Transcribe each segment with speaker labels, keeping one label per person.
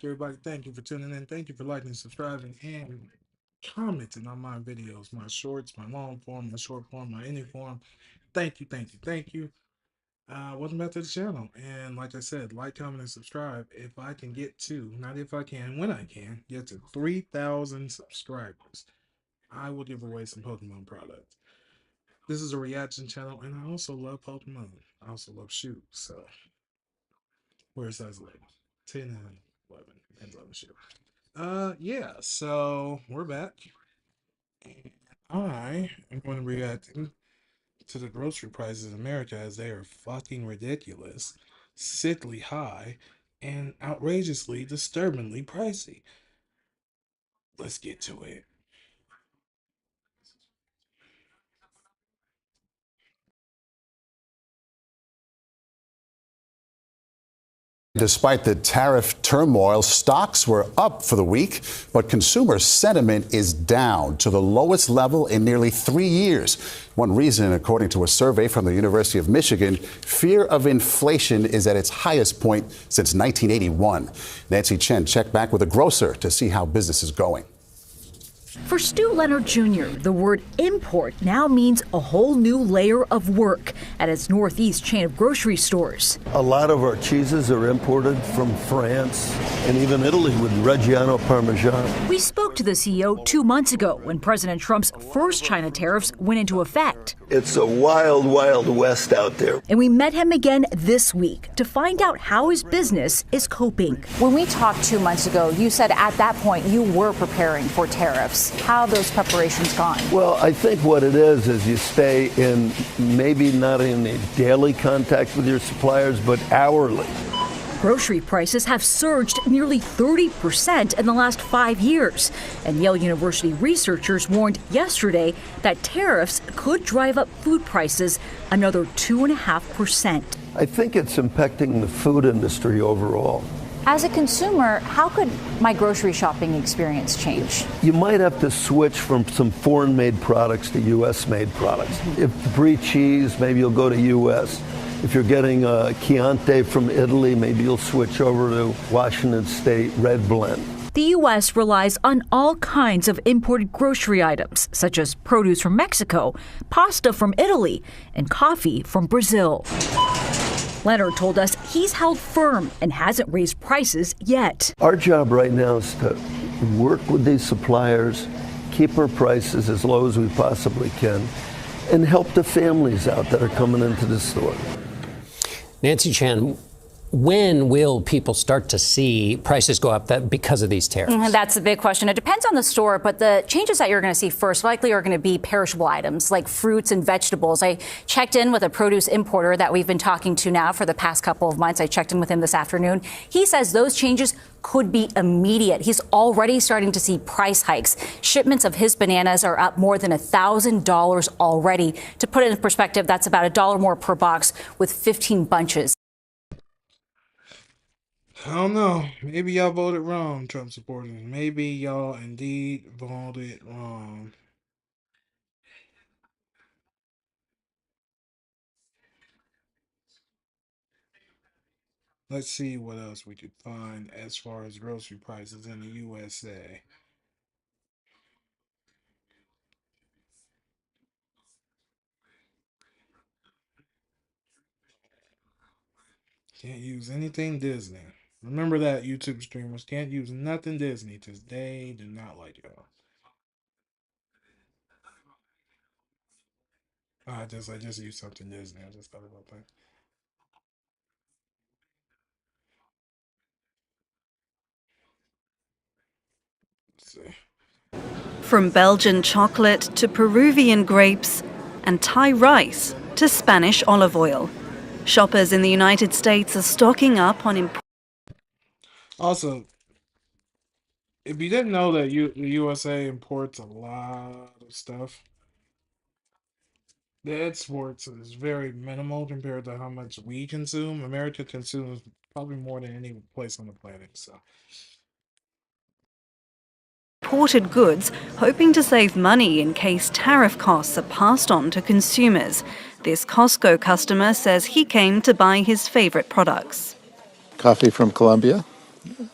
Speaker 1: everybody. Thank you for tuning in. Thank you for liking, subscribing, and commenting on my videos, my shorts, my long form, my short form, my any form. Thank you, thank you, thank you. Welcome back to the channel. And like I said, like, comment, and subscribe. If I can get to, not if I can, when I can, get to 3,000 subscribers, I will give away some Pokemon products. This is a reaction channel, and I also love Pokemon. I also love shoes, so wear a size 11, 10, and 11. Depends on the shoe. Yeah, so we're back. And I am going to be reacting to the grocery prices in America as they are fucking ridiculous, sickly high, and outrageously, disturbingly pricey. Let's get to it.
Speaker 2: Despite the tariff turmoil, stocks were up for the week, but consumer sentiment is down to the lowest level in nearly 3 years. One reason, according to a survey from the University of Michigan, fear of inflation is at its highest point since 1981. Nancy Chen checked back with a grocer to see how business is going.
Speaker 3: For Stu Leonard Jr., the word import now means a whole new layer of work at its Northeast chain of grocery stores.
Speaker 4: A lot of our cheeses are imported from France and even Italy with Reggiano Parmesan.
Speaker 3: We spoke to the CEO 2 months ago when President Trump's first China tariffs went into effect.
Speaker 4: It's a wild, wild west out there.
Speaker 3: And we met him again this week to find out how his business is coping.
Speaker 5: When we talked 2 months ago, you said at that point you were preparing for tariffs. How have those preparations gone?
Speaker 4: Well, I think what it is you stay in, maybe not in a daily contact with your suppliers, but hourly.
Speaker 3: Grocery prices have surged nearly 30% in the last 5 years. And Yale University researchers warned yesterday that tariffs could drive up food prices another 2.5%.
Speaker 4: I think it's impacting the food industry overall.
Speaker 5: As a consumer, how could my grocery shopping experience change?
Speaker 4: You might have to switch from some foreign-made products to U.S.-made products. If brie cheese, maybe you'll go to U.S. If you're getting Chianti from Italy, maybe you'll switch over to Washington State Red Blend.
Speaker 3: The U.S. relies on all kinds of imported grocery items, such as produce from Mexico, pasta from Italy, and coffee from Brazil. Leonard told us he's held firm and hasn't raised prices yet.
Speaker 4: Our job right now is to work with these suppliers, keep our prices as low as we possibly can, and help the families out that are coming into the store.
Speaker 6: Nancy Chen, when will people start to see prices go up because of these tariffs?
Speaker 5: That's the big question. It depends on the store, but the changes that you're going to see first likely are going to be perishable items like fruits and vegetables. I checked in with a produce importer that we've been talking to now for the past couple of months. I checked in with him this afternoon. He says those changes could be immediate. He's already starting to see price hikes. Shipments of his bananas are up more than $1,000 already. To put it in perspective, that's about $1 more per box with 15 bunches.
Speaker 1: I don't know. Maybe y'all voted wrong, Trump supporters. Maybe y'all indeed voted wrong. Let's see what else we could find as far as grocery prices in the USA. Can't use anything Disney. Remember that, YouTube streamers. Can't use nothing Disney because they do not like y'all. I just used something Disney. I just thought about that. Let's see.
Speaker 7: From Belgian chocolate to Peruvian grapes and Thai rice to Spanish olive oil, shoppers in the United States are stocking up on
Speaker 1: Also, if you didn't know that the USA imports a lot of stuff, the exports is very minimal compared to how much we consume. America consumes probably more than any place on the planet. So,
Speaker 7: imported goods, hoping to save money in case tariff costs are passed on to consumers. This Costco customer says he came to buy his favorite products.
Speaker 8: Coffee from Colombia,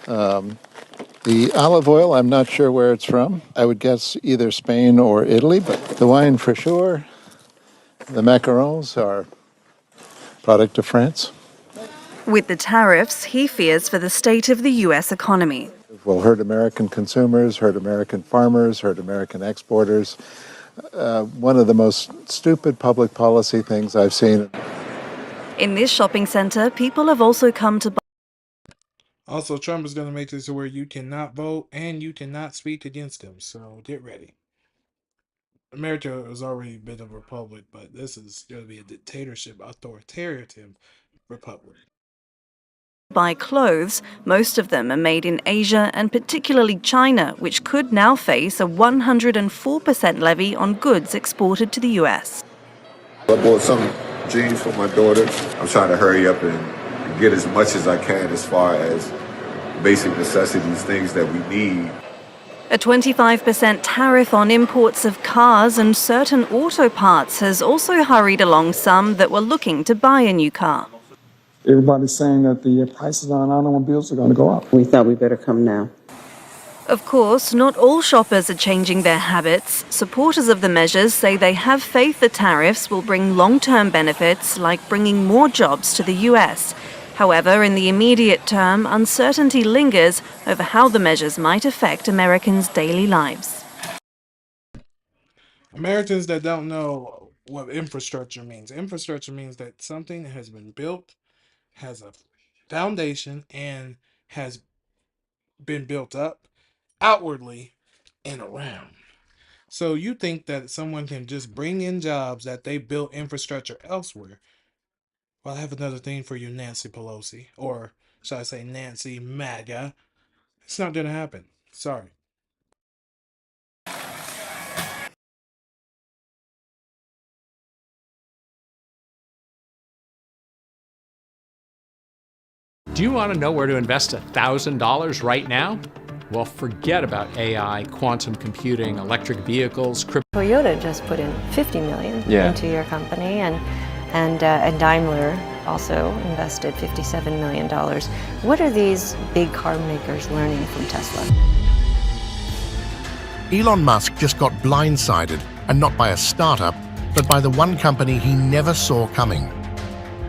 Speaker 8: The olive oil, I'm not sure where it's from. I would guess either Spain or Italy, but the wine for sure. The macarons are product of France.
Speaker 7: With the tariffs, he fears for the state of the US economy.
Speaker 8: Will hurt American consumers, hurt American farmers, hurt American exporters. One of the most stupid public policy things I've seen.
Speaker 7: In this shopping center, people have also come to buy.
Speaker 1: Also, Trump is going to make this to where you cannot vote and you cannot speak against him. So get ready. America has already been a republic, but this is going to be a dictatorship, authoritarian republic.
Speaker 7: Buy clothes. Most of them are made in Asia and particularly China, which could now face a 104% levy on goods exported to the US.
Speaker 9: I bought some jeans for my daughter. I'm trying to hurry up and get as much as I can as far as basic necessities, things that we need.
Speaker 7: A 25% tariff on imports of cars and certain auto parts has also hurried along some that were looking to buy a new car.
Speaker 10: Everybody's saying that the prices on automobiles are going to go up.
Speaker 11: We thought we better come now.
Speaker 7: Of course, not all shoppers are changing their habits. Supporters of the measures say they have faith the tariffs will bring long-term benefits, like bringing more jobs to the US. However, in the immediate term, uncertainty lingers over how the measures might affect Americans' daily lives.
Speaker 1: Americans that don't know what infrastructure means. Infrastructure means that something has been built, has a foundation, and has been built up outwardly and around. So you think that someone can just bring in jobs that they built infrastructure elsewhere? Well, I have another thing for you, Nancy Pelosi, or should I say Nancy MAGA. It's not going to happen. Sorry.
Speaker 12: Do you want to know where to invest $1,000 right now? Well, forget about AI, quantum computing, electric vehicles, crypto.
Speaker 13: Toyota just put in $50 million into your company, and Daimler also invested $57 million. What are these big car makers learning from Tesla?
Speaker 14: Elon Musk just got blindsided, and not by a startup, but by the one company he never saw coming.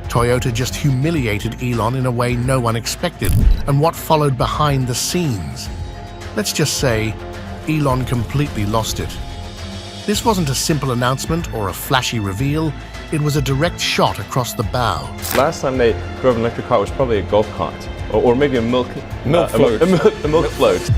Speaker 14: Toyota just humiliated Elon in a way no one expected, and what followed behind the scenes. Let's just say, Elon completely lost it. This wasn't a simple announcement or a flashy reveal, it was a direct shot across the bow.
Speaker 15: Last time they drove an electric car was probably a golf cart, or maybe a milk float. A milk float.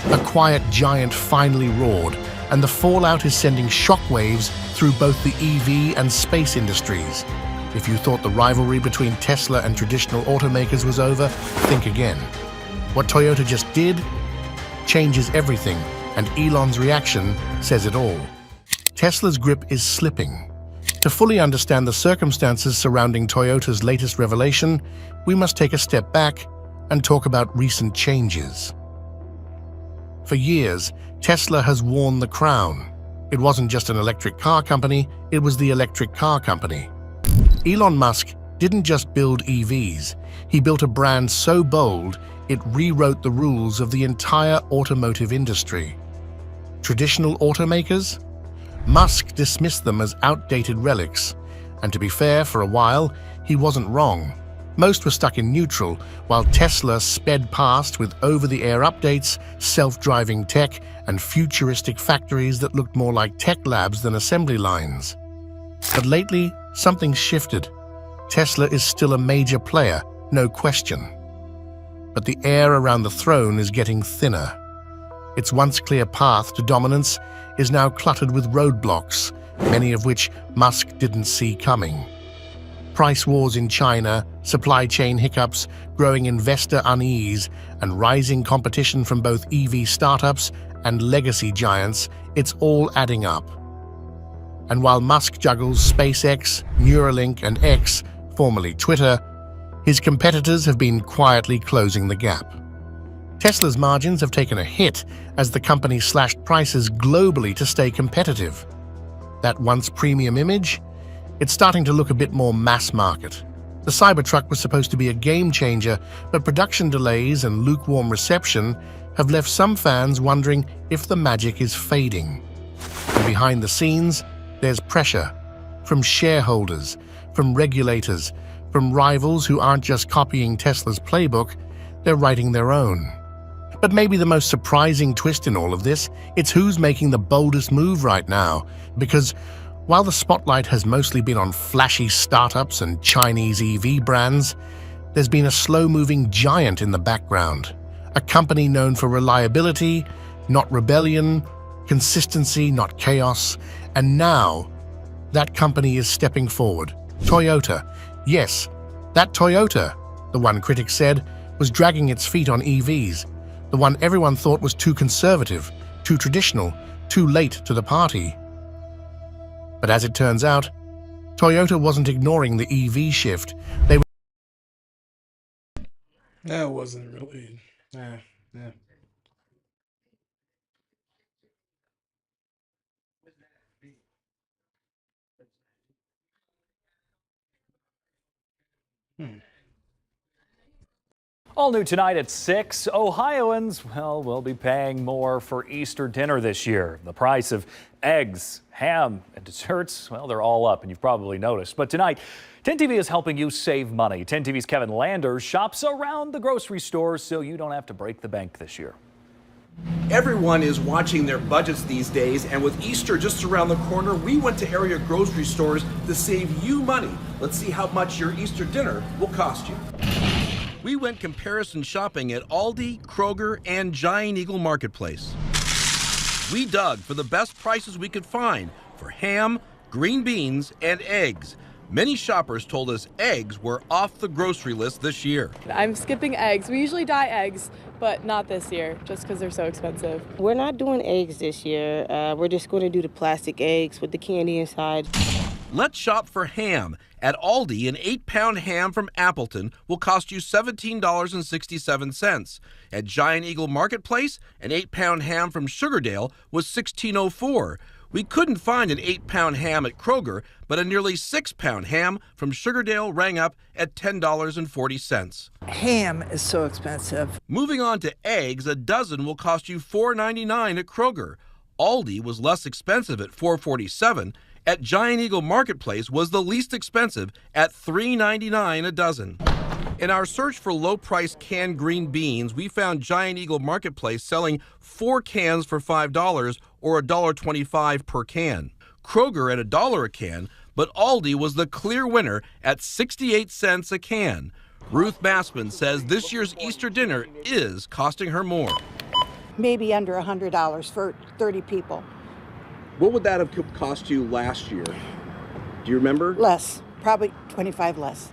Speaker 14: A quiet giant finally roared, and the fallout is sending shockwaves through both the EV and space industries. If you thought the rivalry between Tesla and traditional automakers was over, think again. What Toyota just did changes everything, and Elon's reaction says it all. Tesla's grip is slipping. To fully understand the circumstances surrounding Toyota's latest revelation, we must take a step back and talk about recent changes. For years, Tesla has worn the crown. It wasn't just an electric car company, it was the electric car company. Elon Musk didn't just build EVs, he built a brand so bold it rewrote the rules of the entire automotive industry. Traditional automakers? Musk dismissed them as outdated relics, and to be fair, for a while, he wasn't wrong. Most were stuck in neutral, while Tesla sped past with over-the-air updates, self-driving tech, and futuristic factories that looked more like tech labs than assembly lines. But lately, something shifted. Tesla is still a major player, no question. But the air around the throne is getting thinner. Its once clear path to dominance is now cluttered with roadblocks, many of which Musk didn't see coming. Price wars in China, supply chain hiccups, growing investor unease, and rising competition from both EV startups and legacy giants, it's all adding up. And while Musk juggles SpaceX, Neuralink, and X, formerly Twitter, his competitors have been quietly closing the gap. Tesla's margins have taken a hit as the company slashed prices globally to stay competitive. That once premium image? It's starting to look a bit more mass market. The Cybertruck was supposed to be a game changer, but production delays and lukewarm reception have left some fans wondering if the magic is fading. And behind the scenes, there's pressure from shareholders, from regulators, from rivals who aren't just copying Tesla's playbook, they're writing their own. But maybe the most surprising twist in all of this, it's who's making the boldest move right now. Because while the spotlight has mostly been on flashy startups and Chinese EV brands, there's been a slow-moving giant in the background. A company known for reliability, not rebellion, consistency, not chaos. And now, that company is stepping forward. Toyota. Yes, that Toyota, the one critics said, was dragging its feet on EVs. The one everyone thought was too conservative, too traditional, too late to the party. But as it turns out, Toyota wasn't ignoring the EV shift. They were
Speaker 1: That wasn't really. Yeah.
Speaker 11: All new tonight at 6, Ohioans, well, will be paying more for Easter dinner this year. The price of eggs, ham, and desserts, well, they're all up, and you've probably noticed. But tonight, 10 TV is helping you save money. 10 TV's Kevin Landers shops around the grocery stores so you don't have to break the bank this year.
Speaker 16: Everyone is watching their budgets these days, and with Easter just around the corner, we went to area grocery stores to save you money. Let's see how much your Easter dinner will cost you. We went comparison shopping at Aldi, Kroger, and Giant Eagle Marketplace. We dug for the best prices we could find for ham, green beans, and eggs. Many shoppers told us eggs were off the grocery list this year.
Speaker 17: I'm skipping eggs. We usually dye eggs, but not this year, just because they're so expensive.
Speaker 18: We're not doing eggs this year. We're just going to do the plastic eggs with the candy inside.
Speaker 16: Let's shop for ham. At Aldi, an 8-pound ham from Appleton will cost you $17.67. At Giant Eagle Marketplace, an 8-pound ham from Sugardale was $16.04. We couldn't find an 8-pound ham at Kroger, but a nearly 6-pound ham from Sugardale rang up at $10.40.
Speaker 19: Ham is so expensive.
Speaker 16: Moving on to eggs, a dozen will cost you $4.99 at Kroger. Aldi was less expensive at $4.47. At Giant Eagle Marketplace was the least expensive at $3.99 a dozen. In our search for low-priced canned green beans, we found Giant Eagle Marketplace selling 4 cans for $5 or $1.25 per can. Kroger at $1 a can, but Aldi was the clear winner at 68 cents a can. Ruth Massman says this year's Easter dinner is costing her more.
Speaker 19: Maybe under $100 for 30 people.
Speaker 16: What would that have cost you last year? Do you remember?
Speaker 19: Less, probably 25 less.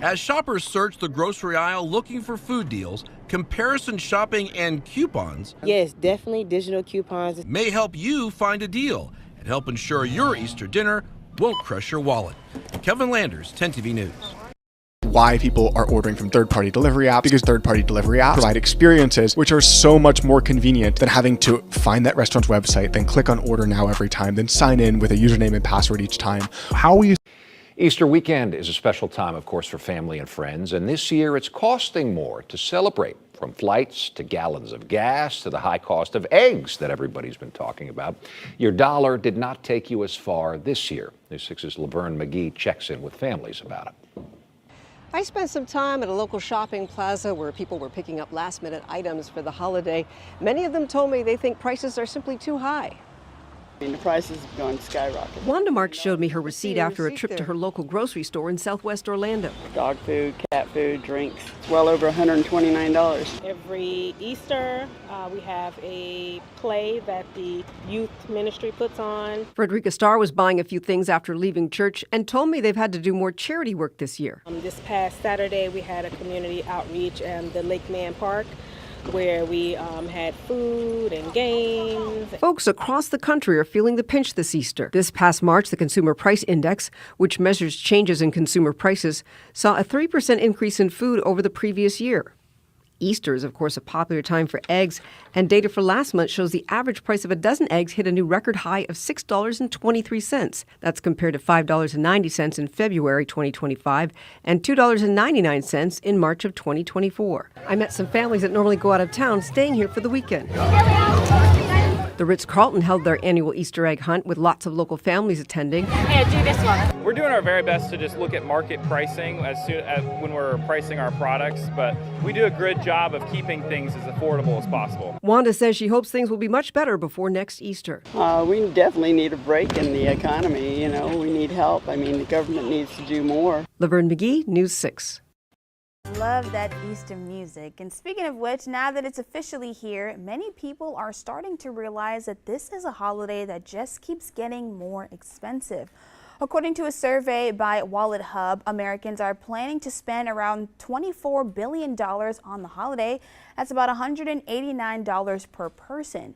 Speaker 16: As shoppers search the grocery aisle looking for food deals, comparison shopping and coupons,
Speaker 18: Yes, definitely digital coupons.
Speaker 16: may help you find a deal and help ensure your Easter dinner won't crush your wallet. Kevin Landers, 10 TV News.
Speaker 20: Why people are ordering from third-party delivery apps, because third-party delivery apps provide experiences which are so much more convenient than having to find that restaurant's website, then click on order now every time, then sign in with a username and password each time. How will you...
Speaker 21: Easter weekend is a special time, of course, for family and friends, and this year it's costing more to celebrate, from flights to gallons of gas to the high cost of eggs that everybody's been talking about. Your dollar did not take you as far this year. News 6's Laverne McGee checks in with families about it.
Speaker 22: I spent some time at a local shopping plaza where people were picking up last-minute items for the holiday. Many of them told me they think prices are simply too high.
Speaker 23: The prices have gone skyrocket.
Speaker 24: Wanda Marks showed me her receipt after a trip to her local grocery store in southwest Orlando.
Speaker 23: Dog food, cat food, drinks. It's well over $129.
Speaker 25: Every Easter, we have a play that the youth ministry puts on.
Speaker 24: Frederica Starr was buying a few things after leaving church and told me they've had to do more charity work this year.
Speaker 25: This past Saturday, we had a community outreach at the Lake Man Park, where we had food and games.
Speaker 24: Folks across the country are feeling the pinch this Easter. This past March, the Consumer Price Index, which measures changes in consumer prices, saw a 3% increase in food over the previous year. Easter is, of course, a popular time for eggs, and data for last month shows the average price of a dozen eggs hit a new record high of $6.23. That's compared to $5.90 in February 2025 and $2.99 in March of 2024. I met some families that normally go out of town staying here for the weekend. The Ritz-Carlton held their annual Easter egg hunt with lots of local families attending.
Speaker 2: Hey, do this one. We're doing our very best to just look at market pricing when we're pricing our products, but we do a good job of keeping things as affordable as possible.
Speaker 24: Wanda says she hopes things will be much better before next Easter.
Speaker 23: We definitely need a break in the economy. We need help. I mean, the government needs to do more.
Speaker 24: Laverne McGee, News 6.
Speaker 3: Love that Easter music. And speaking of which, now that it's officially here, many people are starting to realize that this is a holiday that just keeps getting more expensive. According to a survey by Wallet Hub, Americans are planning to spend around $24 billion on the holiday. That's about $189 per person.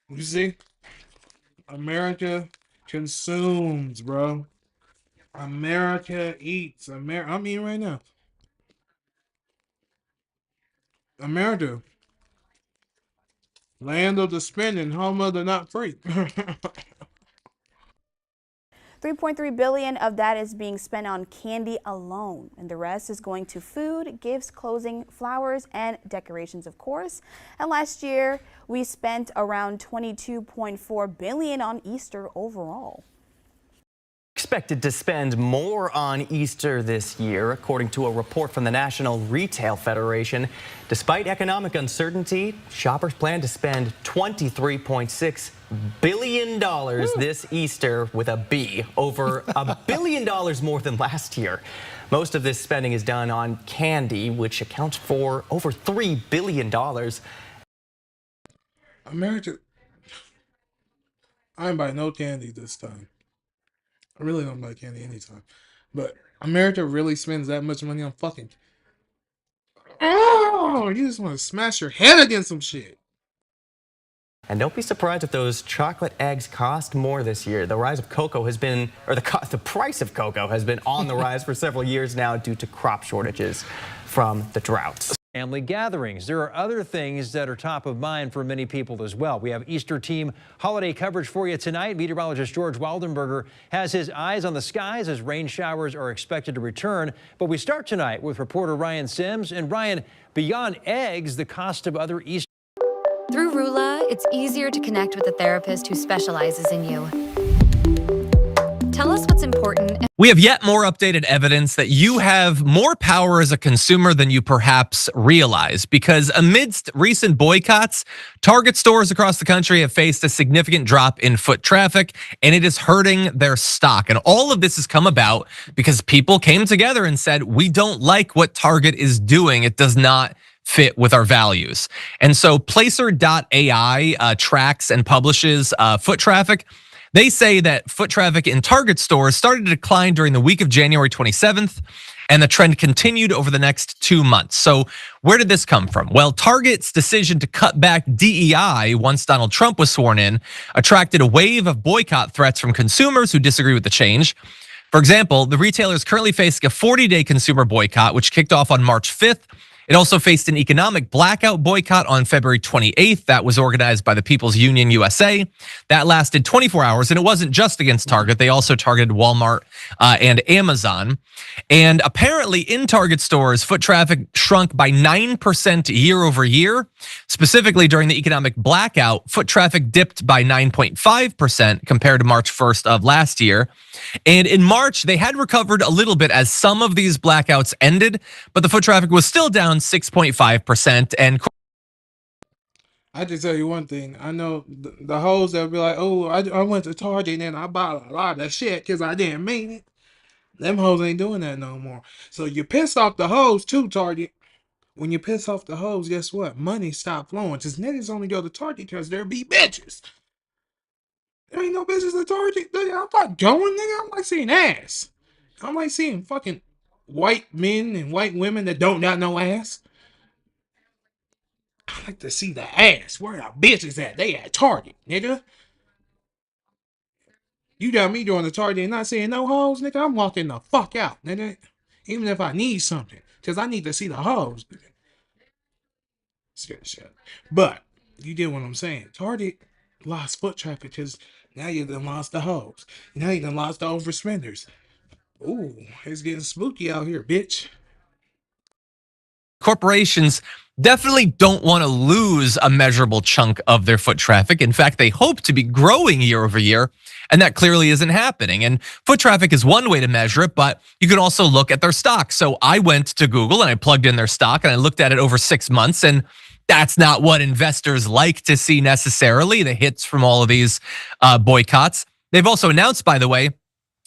Speaker 1: You see, America consumes, bro. America eats. I'm eating right now. America, land of the spending, home of the not free.
Speaker 3: $3.3 billion of that is being spent on candy alone, and the rest is going to food, gifts, clothing, flowers, and decorations, of course. And last year, we spent around $22.4 billion on Easter overall.
Speaker 4: Expected to spend more on Easter this year, according to a report from the National Retail Federation. Despite economic uncertainty, shoppers plan to spend $23.6 billion this Easter with a B, over $1 billion more than last year. Most of this spending is done on candy, which accounts for over $3 billion.
Speaker 1: America, I ain't buy no candy this time. I really don't buy candy anytime. But America really spends that much money on fucking. Oh, you just want to smash your head against some shit.
Speaker 4: And don't be surprised if those chocolate eggs cost more this year. The rise of cocoa has been, or the price of cocoa has been on the rise for several years now due to crop shortages from the droughts.
Speaker 5: Family gatherings. There are other things that are top of mind for many people as well. We have Easter team holiday coverage for you tonight. Meteorologist George Waldenberger has his eyes on the skies as rain showers are expected to return. But we start tonight with reporter Ryan Sims. And Ryan, beyond eggs, the cost of other Easter.
Speaker 6: Through Rula, it's easier to connect with a therapist who specializes in you. Tell us what's important.
Speaker 26: We have yet more updated evidence that you have more power as a consumer than you perhaps realize, because amidst recent boycotts, Target stores across the country have faced a significant drop in foot traffic, and it is hurting their stock. And all of this has come about because people came together and said, we don't like what Target is doing. It does not fit with our values. And so Placer.ai tracks and publishes foot traffic. They say that foot traffic in Target stores started to decline during the week of January 27th, and the trend continued over the next 2 months. So where did this come from? Well, Target's decision to cut back DEI once Donald Trump was sworn in attracted a wave of boycott threats from consumers who disagree with the change. For example, the retailer is currently facing a 40-day consumer boycott, which kicked off on March 5th. It also faced an economic blackout boycott on February 28th that was organized by the People's Union USA. That lasted 24 hours, and it wasn't just against Target. They also targeted Walmart and Amazon. And apparently in Target stores, foot traffic shrunk by 9% year over year. Specifically during the economic blackout, foot traffic dipped by 9.5% compared to March 1st of last year. And in March, they had recovered a little bit as some of these blackouts ended, but the foot traffic was still down 6.5%. And
Speaker 1: I just tell you one thing. I know the hoes that be like, oh, I went to Target and I bought a lot of shit because I didn't mean it. Them hoes ain't doing that no more. So you piss off the hoes too, Target. When you piss off the hoes, guess what? Money stop flowing. Because niggas only go to Target because there be bitches. There ain't no bitches at Target. I'm not going, nigga. I'm like seeing ass. I'm like seeing fucking white men and white women that don't got no ass. I like to see the ass. Where the bitches at? They at Target, nigga. You got me doing the Target and not seeing no hoes, nigga. I'm walking the fuck out, nigga. even if I need something, because I need to see the hoes. Scared shit. But you get what I'm saying. Target lost foot traffic because now you done lost the hoes. Now you done lost the overspenders. Ooh, it's getting spooky out here, bitch.
Speaker 26: Corporations definitely don't want to lose a measurable chunk of their foot traffic. In fact, they hope to be growing year over year, and that clearly isn't happening. And foot traffic is one way to measure it, but you can also look at their stock. So I went to Google and I plugged in their stock and I looked at it over 6 months, and that's not what investors like to see necessarily, the hits from all of these boycotts. They've also announced, by the way,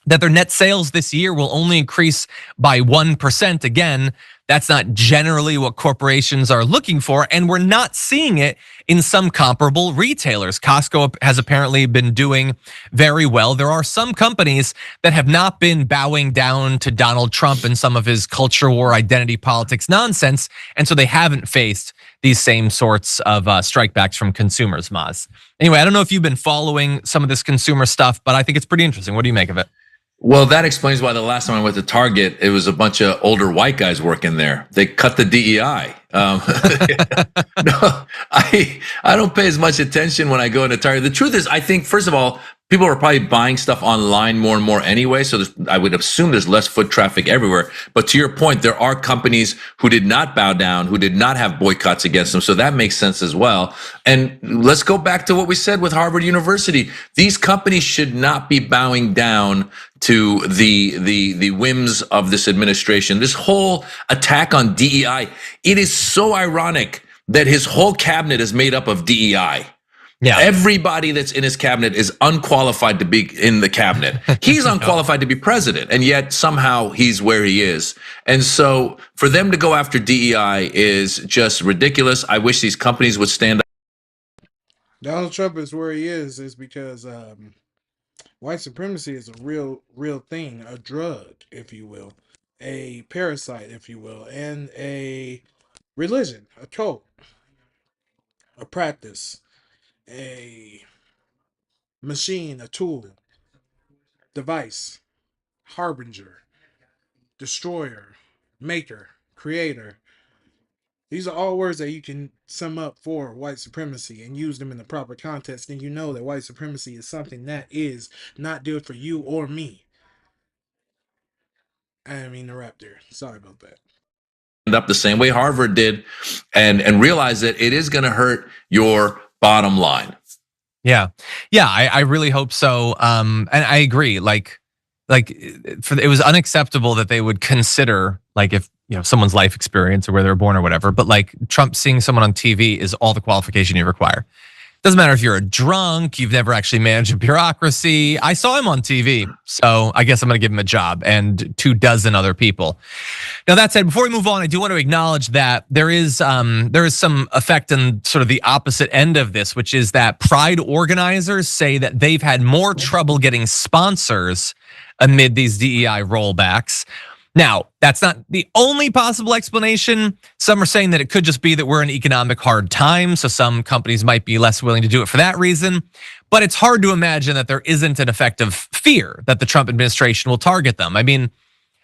Speaker 26: that their net sales this year will only increase by 1%. Again, that's not generally what corporations are looking for, and we're not seeing it in some comparable retailers. Costco has apparently been doing very well. There are some companies that have not been bowing down to Donald Trump and some of his culture war, identity politics nonsense, and so they haven't faced these same sorts of strikebacks from consumers, Maz. Anyway, I don't know if you've been following some of this consumer stuff, but I think it's pretty interesting. What do you make of it?
Speaker 7: Well, that explains why the last time I went to Target, it was a bunch of older white guys working there. They cut the DEI. No, I don't pay as much attention when I go into Target. The truth is, I think, first of all, people are probably buying stuff online more and more anyway. So I would assume there's less foot traffic everywhere. But to your point, there are companies who did not bow down, who did not have boycotts against them. So that makes sense as well. And let's go back to what we said with Harvard University. These companies should not be bowing down to the whims of this administration. This whole attack on DEI, it is so ironic that his whole cabinet is made up of DEI. Yeah. Everybody that's in his cabinet is unqualified to be in the cabinet. He's unqualified to be president, and yet somehow he's where he is. And so for them to go after DEI is just ridiculous. I wish these companies would stand up.
Speaker 1: Donald Trump is where he is because white supremacy is a real thing, a drug, if you will, a parasite, if you will, and a religion, a cult, a practice, a machine, a tool, device, harbinger, destroyer, maker, creator. These are all words that you can sum up for white supremacy and use them in the proper context, and you know that white supremacy is something that is not good for you or me. I didn't mean to rap there. Sorry about that.
Speaker 7: Up the same way Harvard did and realize that it is going to hurt your bottom line.
Speaker 26: Yeah. I really hope so. And I agree. It was unacceptable that they would consider, like, if someone's life experience or where they were born or whatever, but like Trump seeing someone on TV is all the qualification you require. Doesn't matter if you're a drunk, you've never actually managed a bureaucracy. I saw him on TV, so I guess I'm going to give him a job, and 24 other people. Now, that said, before we move on, I do want to acknowledge that there is some effect in sort of the opposite end of this, which is that Pride organizers say that they've had more trouble getting sponsors amid these DEI rollbacks. Now, that's not the only possible explanation. Some are saying that it could just be that we're in economic hard times, so some companies might be less willing to do it for that reason. But it's hard to imagine that there isn't an effective fear that the Trump administration will target them. I mean,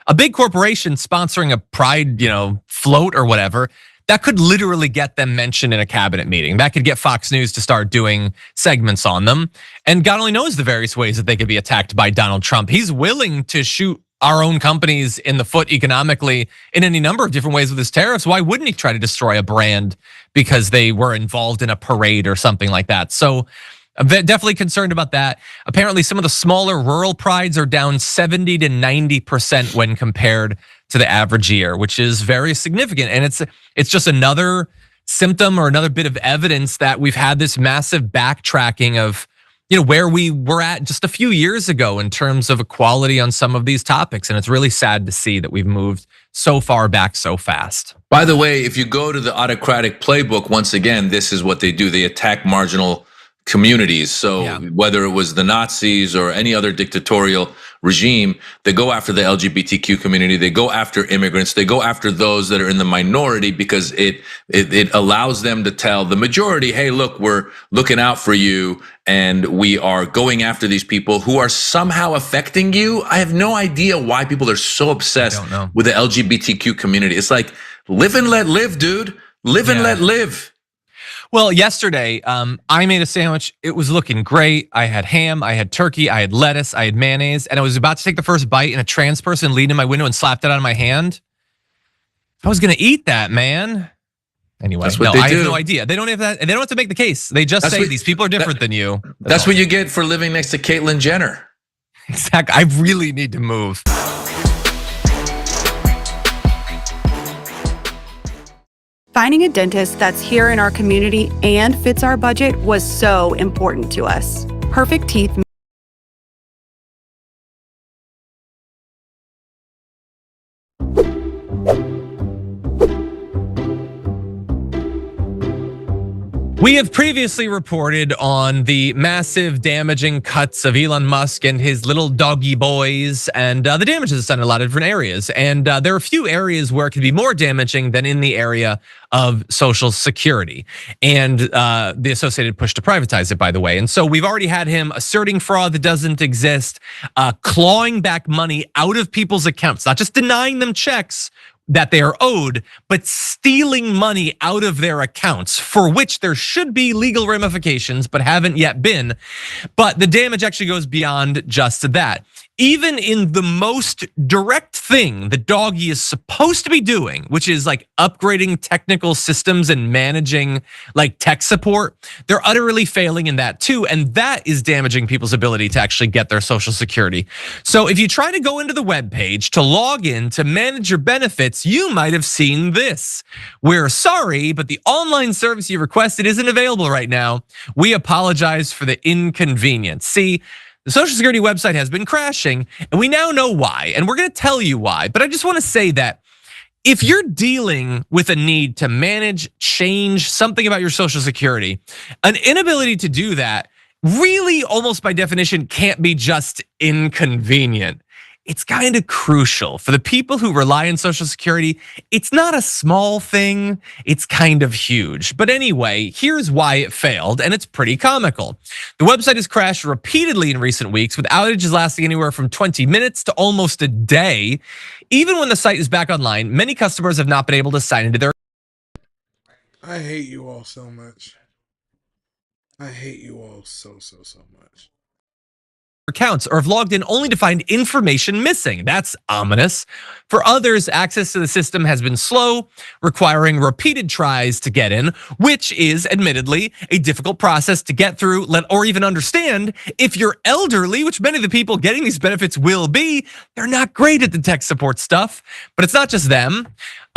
Speaker 26: a big corporation sponsoring a Pride, float or whatever, that could literally get them mentioned in a cabinet meeting. That could get Fox News to start doing segments on them. And God only knows the various ways that they could be attacked by Donald Trump. He's willing to shoot our own companies in the foot economically in any number of different ways with his tariffs. Why wouldn't he try to destroy a brand because they were involved in a parade or something like that? So I'm definitely concerned about that. Apparently, some of the smaller rural prides are down 70 to 90% when compared to the average year, which is very significant. And it's just another symptom or another bit of evidence that we've had this massive backtracking of where we were at just a few years ago in terms of equality on some of these topics. And it's really sad to see that we've moved so far back so fast.
Speaker 7: By the way, if you go to the autocratic playbook, once again, this is what they do. They attack marginal communities. So whether it was the Nazis or any other dictatorial regime, they go after the LGBTQ community, they go after immigrants, they go after those that are in the minority, because it allows them to tell the majority, hey, look, we're looking out for you, and we are going after these people who are somehow affecting you. I have no idea why people are so obsessed with the LGBTQ community. It's like, live and let live, dude. Live and let live.
Speaker 26: Well, yesterday, I made a sandwich. It was looking great. I had ham, I had turkey, I had lettuce, I had mayonnaise, and I was about to take the first bite, and a trans person leaned in my window and slapped it out of my hand. I was gonna eat that, man. Anyway,
Speaker 7: That's what
Speaker 26: no,
Speaker 7: they
Speaker 26: I
Speaker 7: do.
Speaker 26: have no idea. They don't have that. They don't have to make the case. They just say these people are different than you.
Speaker 7: That's what you get for living next to Caitlyn Jenner.
Speaker 26: Exactly. I really need to move.
Speaker 8: Finding a dentist that's here in our community and fits our budget was so important to us. Perfect Teeth.
Speaker 26: We have previously reported on the massive damaging cuts of Elon Musk and his little doggy boys, and the damage is done in a lot of different areas. And there are a few areas where it can be more damaging than in the area of Social Security and the associated push to privatize it, by the way. And so we've already had him asserting fraud that doesn't exist, clawing back money out of people's accounts, not just denying them checks that they are owed, but stealing money out of their accounts, for which there should be legal ramifications, but haven't yet been. But the damage actually goes beyond just that. Even in the most direct thing that Doggy is supposed to be doing, which is like upgrading technical systems and managing like tech support, they're utterly failing in that too. And that is damaging people's ability to actually get their Social Security. So if you try to go into the webpage to log in to manage your benefits, you might have seen this. We're sorry, but the online service you requested isn't available right now. We apologize for the inconvenience. See, the Social Security website has been crashing, and we now know why, and we're going to tell you why. But I just want to say that if you're dealing with a need to manage, change something about your Social Security, an inability to do that really almost by definition can't be just inconvenient. It's kind of crucial for the people who rely on Social Security. It's not a small thing, it's kind of huge. But anyway, here's why it failed, and it's pretty comical. The website has crashed repeatedly in recent weeks, with outages lasting anywhere from 20 minutes to almost a day. Even when the site is back online, many customers have not been able to sign into their.
Speaker 1: I hate you all so much. I hate you all so much.
Speaker 26: Accounts or have logged in only to find information missing. That's ominous. For others, access to the system has been slow, requiring repeated tries to get in, which is admittedly a difficult process to get through, or even understand. If you're elderly, which many of the people getting these benefits will be, they're not great at the tech support stuff. But it's not just them.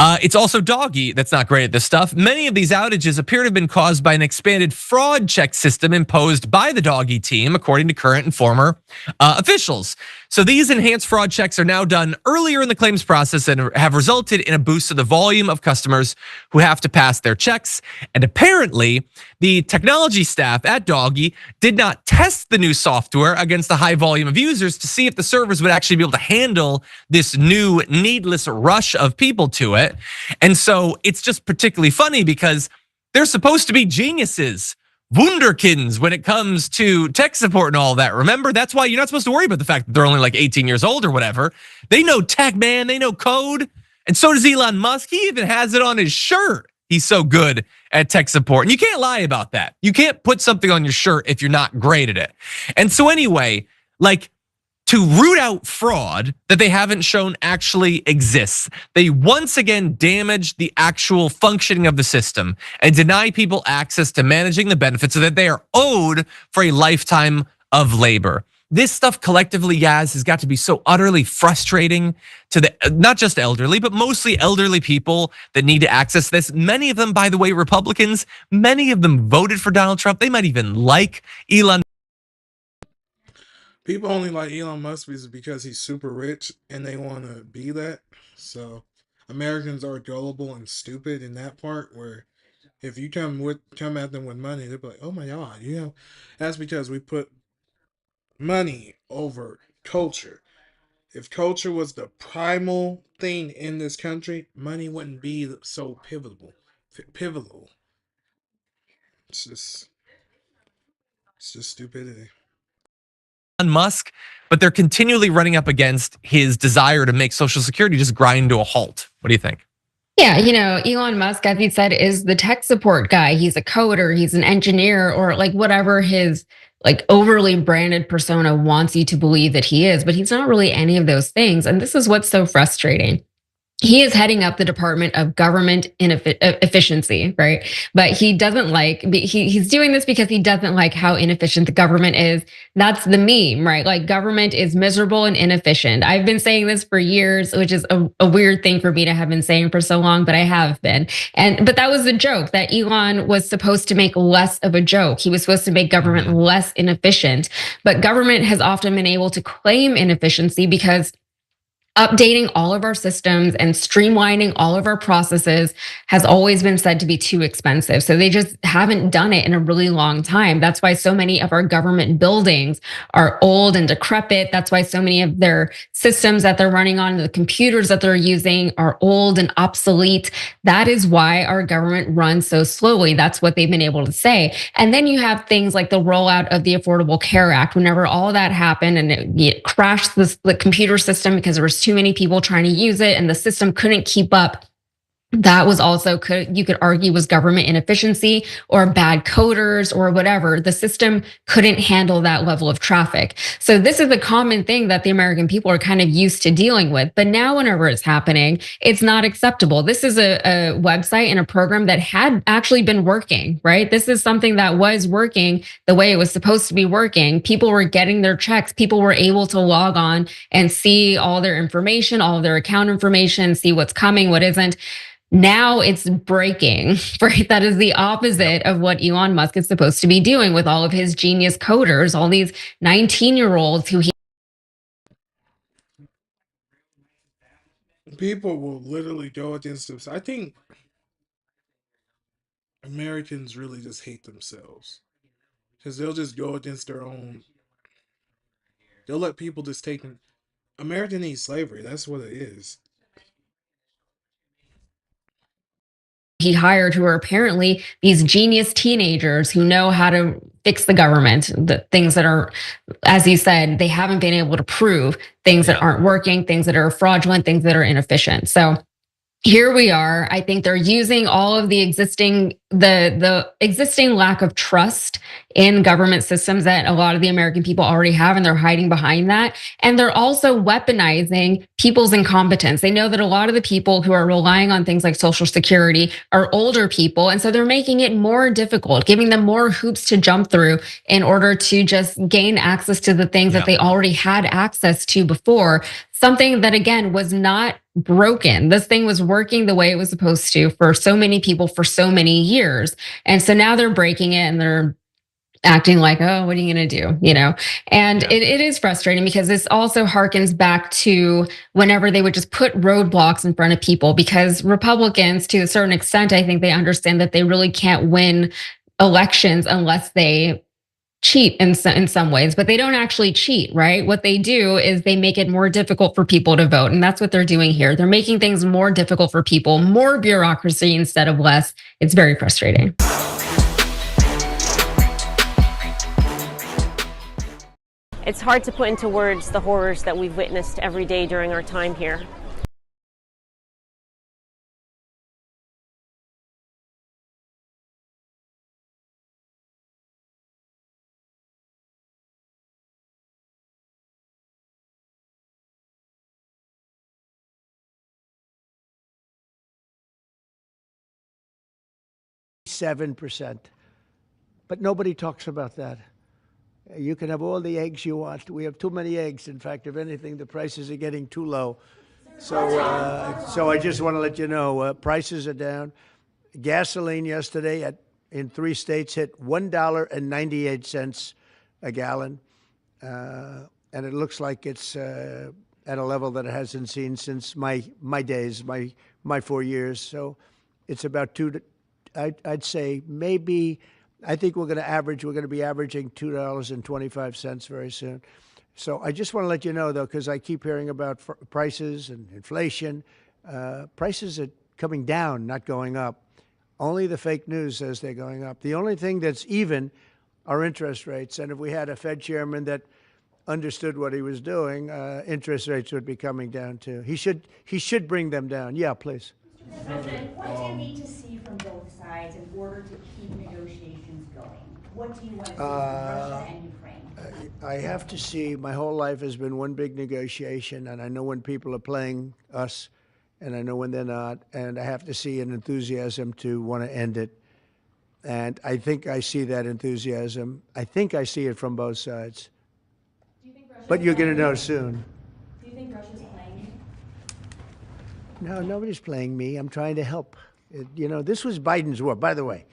Speaker 26: It's also Doggy that's not great at this stuff. Many of these outages appear to have been caused by an expanded fraud check system imposed by the Doggy team, according to current and former officials. So these enhanced fraud checks are now done earlier in the claims process and have resulted in a boost to the volume of customers who have to pass their checks. And apparently, the technology staff at Doggy did not test the new software against the high volume of users to see if the servers would actually be able to handle this new needless rush of people to it. And so it's just particularly funny because they're supposed to be geniuses, wunderkinds when it comes to tech support and all that. Remember, that's why you're not supposed to worry about the fact that they're only like 18 years old or whatever. They know tech, man. They know code. And so does Elon Musk. He even has it on his shirt. He's so good at tech support. And you can't lie about that. You can't put something on your shirt if you're not great at it. And so anyway, like, to root out fraud that they haven't shown actually exists, they once again damage the actual functioning of the system and deny people access to managing the benefits so that they are owed for a lifetime of labor. This stuff collectively, Yaz, has got to be so utterly frustrating to the not just elderly, but mostly elderly people that need to access this. Many of them, by the way, Republicans, many of them voted for Donald Trump. They might even like Elon.
Speaker 1: People only like Elon Musk because he's super rich and they want to be that. So Americans are gullible and stupid in that part, where if you come at them with money, they'll be like, "Oh my God, that's because we put money over culture." If culture was the primal thing in this country, money wouldn't be so pivotal. Pivotal. It's just stupidity.
Speaker 26: Elon Musk, but they're continually running up against his desire to make Social Security just grind to a halt. What do you think?
Speaker 9: Yeah, Elon Musk, as he said, is the tech support guy. He's a coder, he's an engineer, or like whatever his like overly branded persona wants you to believe that he is, but he's not really any of those things. And this is what's so frustrating. He is heading up the Department of Government Efficiency, right? But he doesn't he's doing this because he doesn't like how inefficient the government is. That's the meme, right? Like government is miserable and inefficient. I've been saying this for years, which is a weird thing for me to have been saying for so long, but I have been. But that was a joke that Elon was supposed to make less of a joke. He was supposed to make government less inefficient, but government has often been able to claim inefficiency because updating all of our systems and streamlining all of our processes has always been said to be too expensive. So they just haven't done it in a really long time. That's why so many of our government buildings are old and decrepit. That's why so many of their systems that they're running on, the computers that they're using are old and obsolete. That is why our government runs so slowly. That's what they've been able to say. And then you have things like the rollout of the Affordable Care Act. Whenever all that happened and it crashed the computer system because there was too many people trying to use it and the system couldn't keep up. That was also, you could argue, was government inefficiency or bad coders or whatever. The system couldn't handle that level of traffic. So this is a common thing that the American people are kind of used to dealing with. But now whenever it's happening, it's not acceptable. This is a website and a program that had actually been working, right? This is something that was working the way it was supposed to be working. People were getting their checks. People were able to log on and see all their information, all of their account information, see what's coming, what isn't. Now it's breaking, right? That is the opposite of what Elon Musk is supposed to be doing with all of his genius coders, all these 19-year-olds who he.
Speaker 1: People will literally go against this. I think Americans really just hate themselves because they'll just go against their own. They'll let people just take. America needs slavery. That's what it is.
Speaker 9: He hired, who are apparently these genius teenagers who know how to fix the government, the things that are, as you said, they haven't been able to prove, things that aren't working, things that are fraudulent, things that are inefficient. So here we are. I think they're using all of the existing lack of trust in government systems that a lot of the American people already have, and they're hiding behind that. And they're also weaponizing people's incompetence. They know that a lot of the people who are relying on things like Social Security are older people. And so they're making it more difficult, giving them more hoops to jump through in order to just gain access to the things that they already had access to before. Something that, again, was not broken. This thing was working the way it was supposed to for so many people for so many years. And so now they're breaking it and they're acting like, oh, what are you going to do? And it is frustrating because this also harkens back to whenever they would just put roadblocks in front of people, because Republicans, to a certain extent, I think they understand that they really can't win elections unless they cheat in some ways, but they don't actually cheat, right? What they do is they make it more difficult for people to vote. And that's what they're doing here. They're making things more difficult for people, more bureaucracy instead of less. It's very frustrating.
Speaker 10: It's hard to put into words the horrors that we've witnessed every day during our time here.
Speaker 12: %, but nobody talks about that. You can have all the eggs you want. We have too many eggs. In fact, if anything, the prices are getting too low. So I just want to let you know, prices are down. Gasoline yesterday in 3 states hit $1.98 a gallon, and it looks like it's at a level that it hasn't seen since my days, my 4 years. So it's about I'd say maybe. I think we're going to be averaging $2.25 very soon. So I just want to let you know, though, because I keep hearing about prices and inflation. Prices are coming down, not going up. Only the fake news says they're going up. The only thing that's even are interest rates. And if we had a Fed chairman that understood what he was doing, interest rates would be coming down too. He should bring them down. Yeah, please.
Speaker 11: Mr. President, what do you need to see from both sides in order to keep negotiations going? What do you want to see from Russia and Ukraine?
Speaker 12: I have to see. My whole life has been one big negotiation, and I know when people are playing us, and I know when they're not, and I have to see an enthusiasm to want to end it. And I think I see that enthusiasm. I think I see it from both sides. But you're going to know soon.
Speaker 11: Do you think Russia's playing you?
Speaker 12: No, nobody's playing me. I'm trying to help. You know, this was Biden's war. By the way,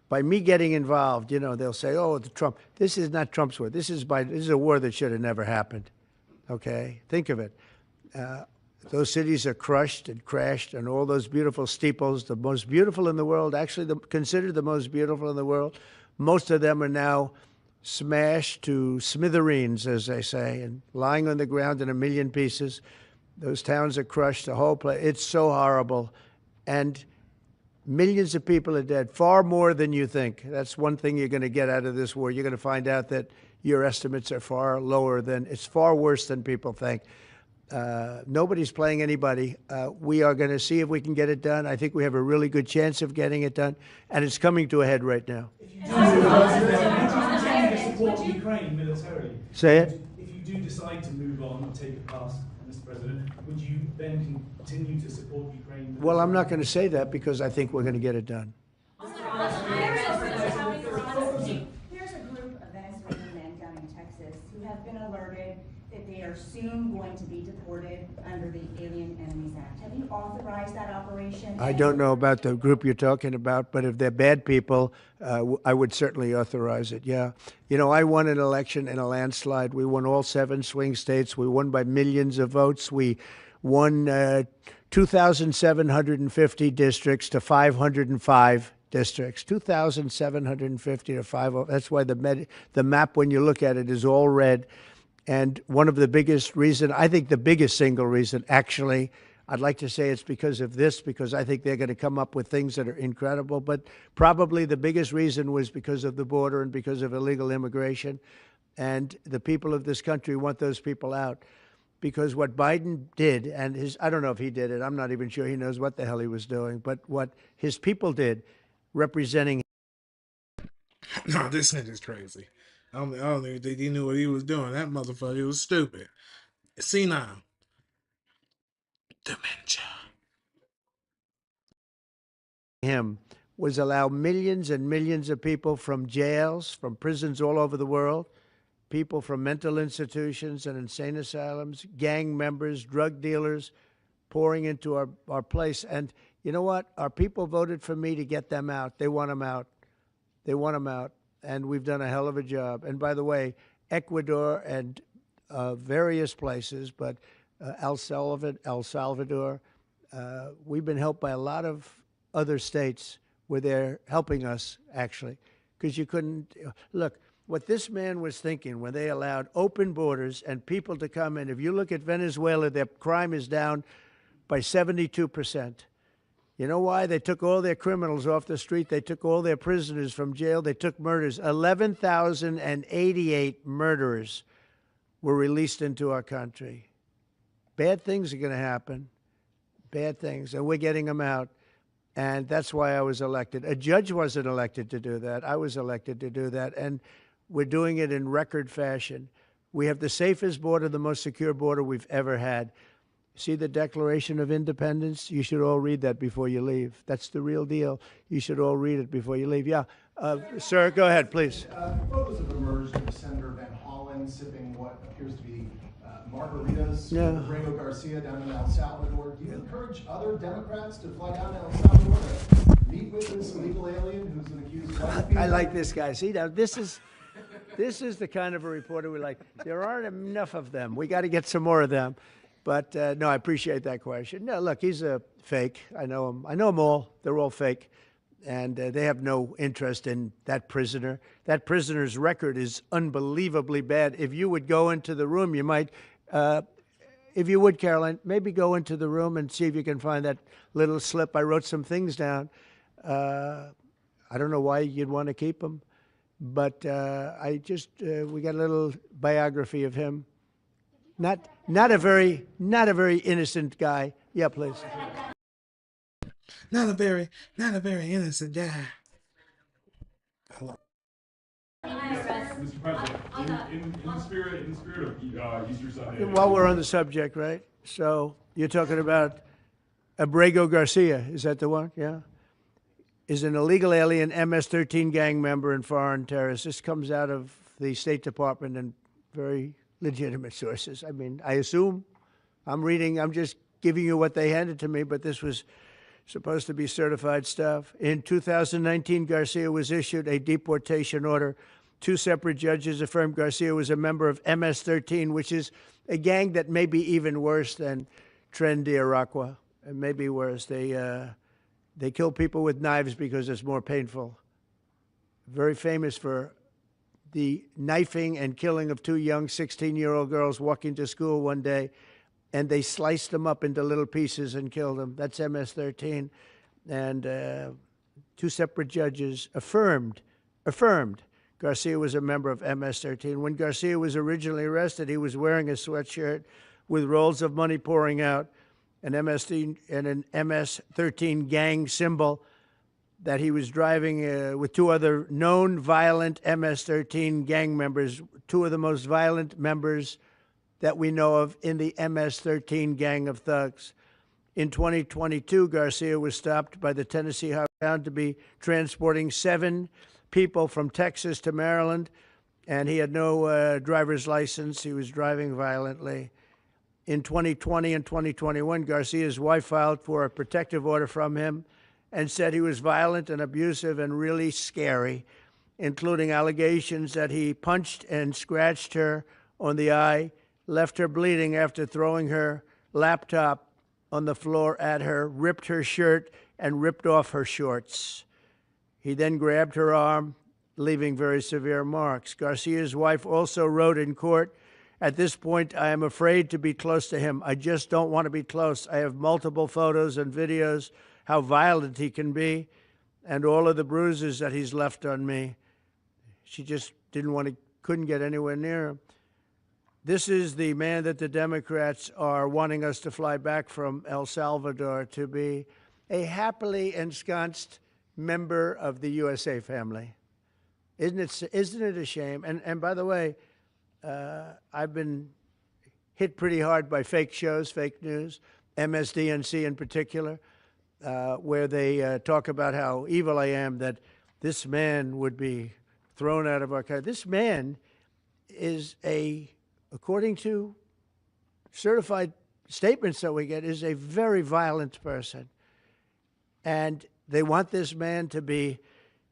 Speaker 12: by me getting involved, you know, they'll say, oh, Trump. This is not Trump's war. This is Biden. This is a war that should have never happened. Okay? Think of it. Those cities are crushed and crashed, and all those beautiful steeples, the most beautiful in the world, actually considered the most beautiful in the world, most of them are now smashed to smithereens, as they say, and lying on the ground in a million pieces. Those towns are crushed, the whole place. It's so horrible. And millions of people are dead, far more than you think. That's one thing you're going to get out of this war. You're going to find out that your estimates are far lower than, it's far worse than people think. Nobody's playing anybody. We are going to see if we can get it done. I think we have a really good chance of getting it done, and it's coming to a head right now.
Speaker 13: Support Ukraine militarily.
Speaker 12: Say it.
Speaker 13: If you do decide to move on and take it past, Mr. President, would you then continue to support Ukraine?
Speaker 12: Well, I'm not going to say that because I think we're going to get it done.
Speaker 11: There's a group of Venezuelan men down in Texas who have been alerted that they are soon going to be deported under the Alien Enemies Act. Have you authorized that operation?
Speaker 12: I don't know about the group you're talking about, but if they're bad people, I would certainly authorize it, yeah. You know, I won an election in a landslide. We won all 7 swing states. We won by millions of votes. We won 2,750 districts to 505 districts, 2,750 to 5. That's why the map, when you look at it, is all red. And one of the biggest reason, I think the biggest single reason, actually, I'd like to say it's because of this, because I think they're going to come up with things that are incredible. But probably the biggest reason was because of the border and because of illegal immigration. And the people of this country want those people out. Because what Biden did, and I don't know if he did it, I'm not even sure he knows what the hell he was doing, but what his people did, representing.
Speaker 1: No, this nigga's crazy. I don't even think he knew what he was doing. That motherfucker was stupid. Senile. Dementia.
Speaker 12: Him was allow millions and millions of people from jails, from prisons all over the world, people from mental institutions and insane asylums, gang members, drug dealers, pouring into our place. And you know what? Our people voted for me to get them out. They want them out. They want them out. And we've done a hell of a job. And by the way, Ecuador and various places, but El Salvador, we've been helped by a lot of other states where they're helping us, actually, because you couldn't look. What this man was thinking when they allowed open borders and people to come in, if you look at Venezuela, their crime is down by 72%. You know why? They took all their criminals off the street. They took all their prisoners from jail. They took murders. 11,088 murderers were released into our country. Bad things are going to happen. Bad things. And we're getting them out. And that's why I was elected. A judge wasn't elected to do that. I was elected to do that. And we're doing it in record fashion. We have the safest border, the most secure border we've ever had. See the Declaration of Independence? You should all read that before you leave. That's the real deal. You should all read it before you leave. Yeah. Sir, go ahead, please.
Speaker 14: Photos have emerged of Senator Van Hollen sipping what appears to be margaritas with Ringo Garcia down in El Salvador. Do you encourage other Democrats to fly down to El Salvador to meet with this illegal alien who's an accused white?
Speaker 12: I like this guy. See, now this is the kind of a reporter we like. There aren't enough of them. We got to get some more of them. But no, I appreciate that question. No, look, he's a fake. I know him. I know them all. They're all fake. And they have no interest in that prisoner. That prisoner's record is unbelievably bad. If you would go into the room, you might, if you would, Caroline, maybe go into the room and see if you can find that little slip. I wrote some things down. I don't know why you'd want to keep them, but I just we got a little biography of him. Not a very innocent guy. Yeah, please.
Speaker 1: Not a very innocent guy.
Speaker 13: Mr. President, in the spirit of Easter Sunday.
Speaker 12: While we're on the subject, right? So you're talking about Abrego Garcia. Is that the one? Yeah. Is an illegal alien MS-13 gang member and foreign terrorist. This comes out of the State Department and very legitimate sources. I mean, I assume I'm just giving you what they handed to me, but this was supposed to be certified stuff. In 2019, Garcia was issued a deportation order. 2 separate judges affirmed Garcia was a member of MS-13, which is a gang that may be even worse than Tren de Aragua, and maybe worse. They kill people with knives because it's more painful. Very famous for the knifing and killing of 2 young 16-year-old girls walking to school one day, and they sliced them up into little pieces and killed them. That's MS-13. And 2 separate judges affirmed Garcia was a member of MS-13. When Garcia was originally arrested, he was wearing a sweatshirt with rolls of money pouring out, an MS-13 gang symbol that he was driving with 2 other known violent MS-13 gang members, 2 of the most violent members that we know of in the MS-13 gang of thugs. In 2022, Garcia was stopped by the Tennessee Highway found to be transporting 7 people from Texas to Maryland, and he had no driver's license. He was driving violently. In 2020 and 2021, Garcia's wife filed for a protective order from him and said he was violent and abusive and really scary, including allegations that he punched and scratched her on the eye, left her bleeding after throwing her laptop on the floor at her, ripped her shirt, and ripped off her shorts. He then grabbed her arm, leaving very severe marks. Garcia's wife also wrote in court, "At this point, I am afraid to be close to him. I just don't want to be close. I have multiple photos and videos, how violent he can be, and all of the bruises that he's left on me." She just couldn't get anywhere near him. This is the man that the Democrats are wanting us to fly back from El Salvador to be a happily ensconced member of the USA family. Isn't it a shame? And by the way, I've been hit pretty hard by fake shows, fake news, MSDNC in particular, where they talk about how evil I am, that this man would be thrown out of our country. This man is according to certified statements that we get, is a very violent person. And they want this man to be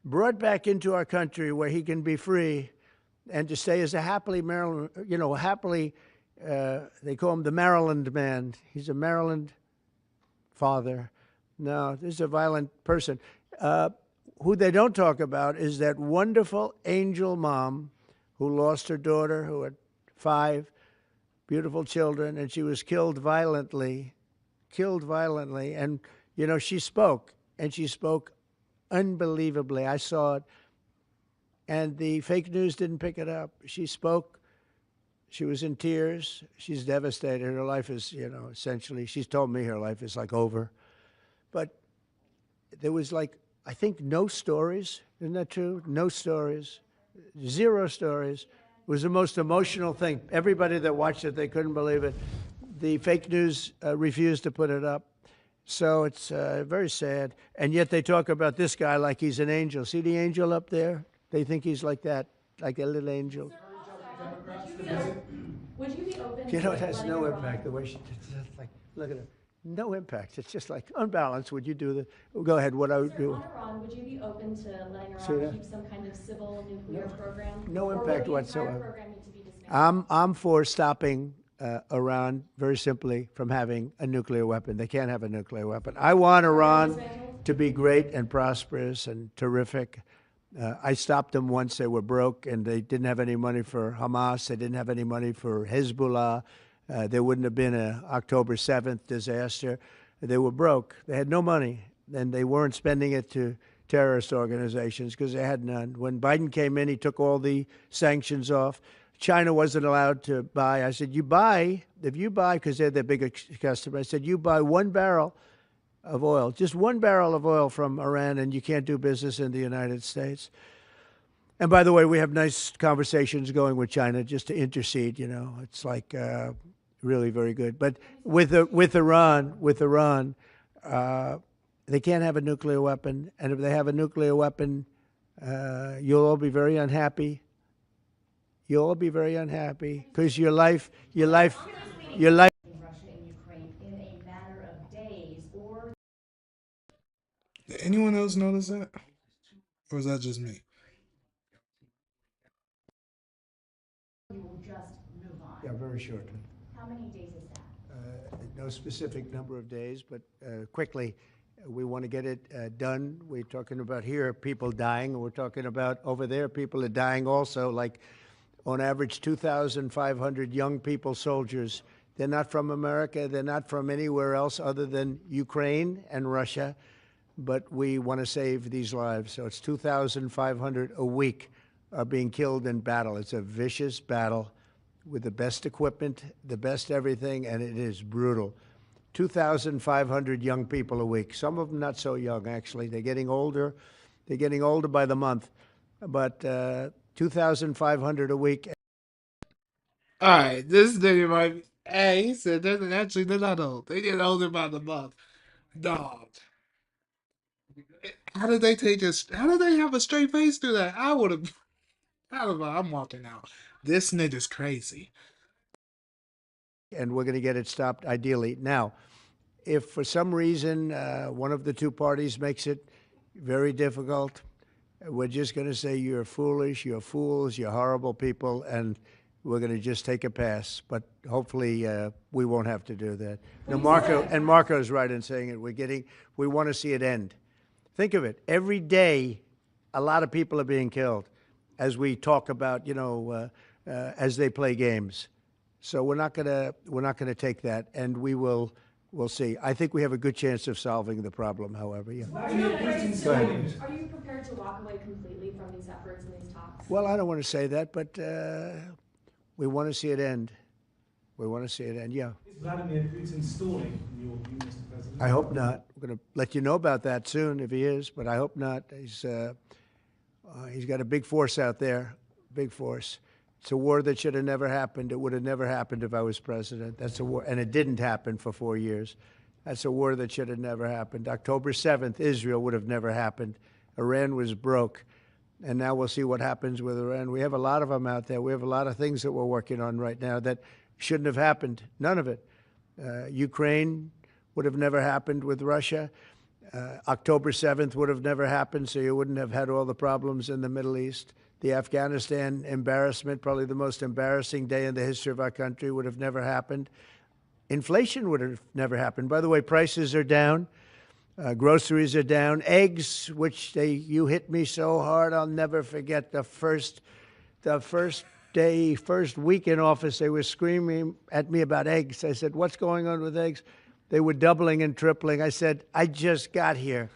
Speaker 12: brought back into our country where he can be free and to stay as a happily Maryland, they call him the Maryland man. He's a Maryland father. No, this is a violent person. Who they don't talk about is that wonderful angel mom who lost her daughter, who had 5 beautiful children, and she was killed violently. And, she spoke, and she spoke unbelievably. I saw it. And the fake news didn't pick it up. She spoke. She was in tears. She's devastated. Her life is, essentially, she's told me her life is like over. But there was I think no stories. Isn't that true? No stories. 0 stories. It was the most emotional thing. Everybody that watched it, they couldn't believe it. The fake news refused to put it up. So it's very sad. And yet they talk about this guy like he's an angel. See the angel up there? They think he's like that, like a little angel.
Speaker 15: Would you be open
Speaker 12: It has no impact the way she did it. Look at her. No impact. It's just unbalanced. Would you do the? Go ahead. What I would do.
Speaker 15: On Iran, would you be open to letting Iran keep some kind of civil nuclear program?
Speaker 12: No impact whatsoever.
Speaker 15: Program need to be dismantled?
Speaker 12: I'm for stopping Iran very simply from having a nuclear weapon. They can't have a nuclear weapon. I want Iran. to be great and prosperous and terrific. I stopped them once they were broke and they didn't have any money for Hamas. They didn't have any money for Hezbollah. There wouldn't have been an October 7th disaster. They were broke. They had no money, and they weren't spending it to terrorist organizations because they had none. When Biden came in, he took all the sanctions off. China wasn't allowed to buy. I said, if you buy, because they're their biggest customer, I said, you buy 1 barrel of oil, just 1 barrel of oil from Iran, and you can't do business in the United States. And by the way, we have nice conversations going with China just to intercede. It's like really very good. But with Iran, they can't have a nuclear weapon, and if they have a nuclear weapon, you'll all be very unhappy. You'll all be very unhappy because your life.
Speaker 1: Did anyone else notice that? Or is that just me?
Speaker 11: You will just move on.
Speaker 12: Yeah, very shortly.
Speaker 11: How many days is that?
Speaker 12: No specific number of days, but quickly. We want to get it done. We're talking about here people dying. We're talking about over there people are dying also, like on average 2,500 young people, soldiers. They're not from America. They're not from anywhere else other than Ukraine and Russia. But we want to save these lives. So it's 2,500 a week are being killed in battle. It's a vicious battle with the best equipment, the best everything, and it is brutal. 2,500 young people a week. Some of them not so young, actually. They're getting older. They're getting older by the month. But 2,500 a week.
Speaker 1: All right, this nigga might be. Hey, he said they're not old. They get older by the month. Dog. How did they take this? How did they have a straight face through that? I would have. I'm walking out. This nigga's crazy.
Speaker 12: And we're going to get it stopped ideally. Now, if for some reason one of the two parties makes it very difficult, we're just going to say you're foolish, you're fools, you're horrible people, and we're going to just take a pass. But hopefully we won't have to do that. Now, Marco's right in saying it. We want to see it end. Think of it. Every day, a lot of people are being killed as we talk about, as they play games. So we're not gonna take that, and we'll see. I think we have a good chance of solving the problem. However, yeah.
Speaker 15: Are you prepared to walk away completely from these efforts and these talks?
Speaker 12: Well, I don't want to say that, but we want to see it end. We want to see it end. Yeah.
Speaker 13: Is Vladimir Putin stalling, in your view, Mr. President?
Speaker 12: I hope not. We're going to let you know about that soon if he is, but I hope not. He's got a big force out there, big force. It's a war that should have never happened. It would have never happened if I was president. That's a war, and it didn't happen for 4 years. That's a war that should have never happened. October 7th, Israel would have never happened. Iran was broke, and now we'll see what happens with Iran. We have a lot of them out there. We have a lot of things that we're working on right now that shouldn't have happened. None of it. Ukraine would have never happened with Russia. October 7th would have never happened, so you wouldn't have had all the problems in the Middle East. The Afghanistan embarrassment, probably the most embarrassing day in the history of our country, would have never happened. Inflation would have never happened. By the way, prices are down. Groceries are down. Eggs, which you hit me so hard, I'll never forget the first week in office, they were screaming at me about eggs. I said, what's going on with eggs? They were doubling and tripling. I said, I just got here.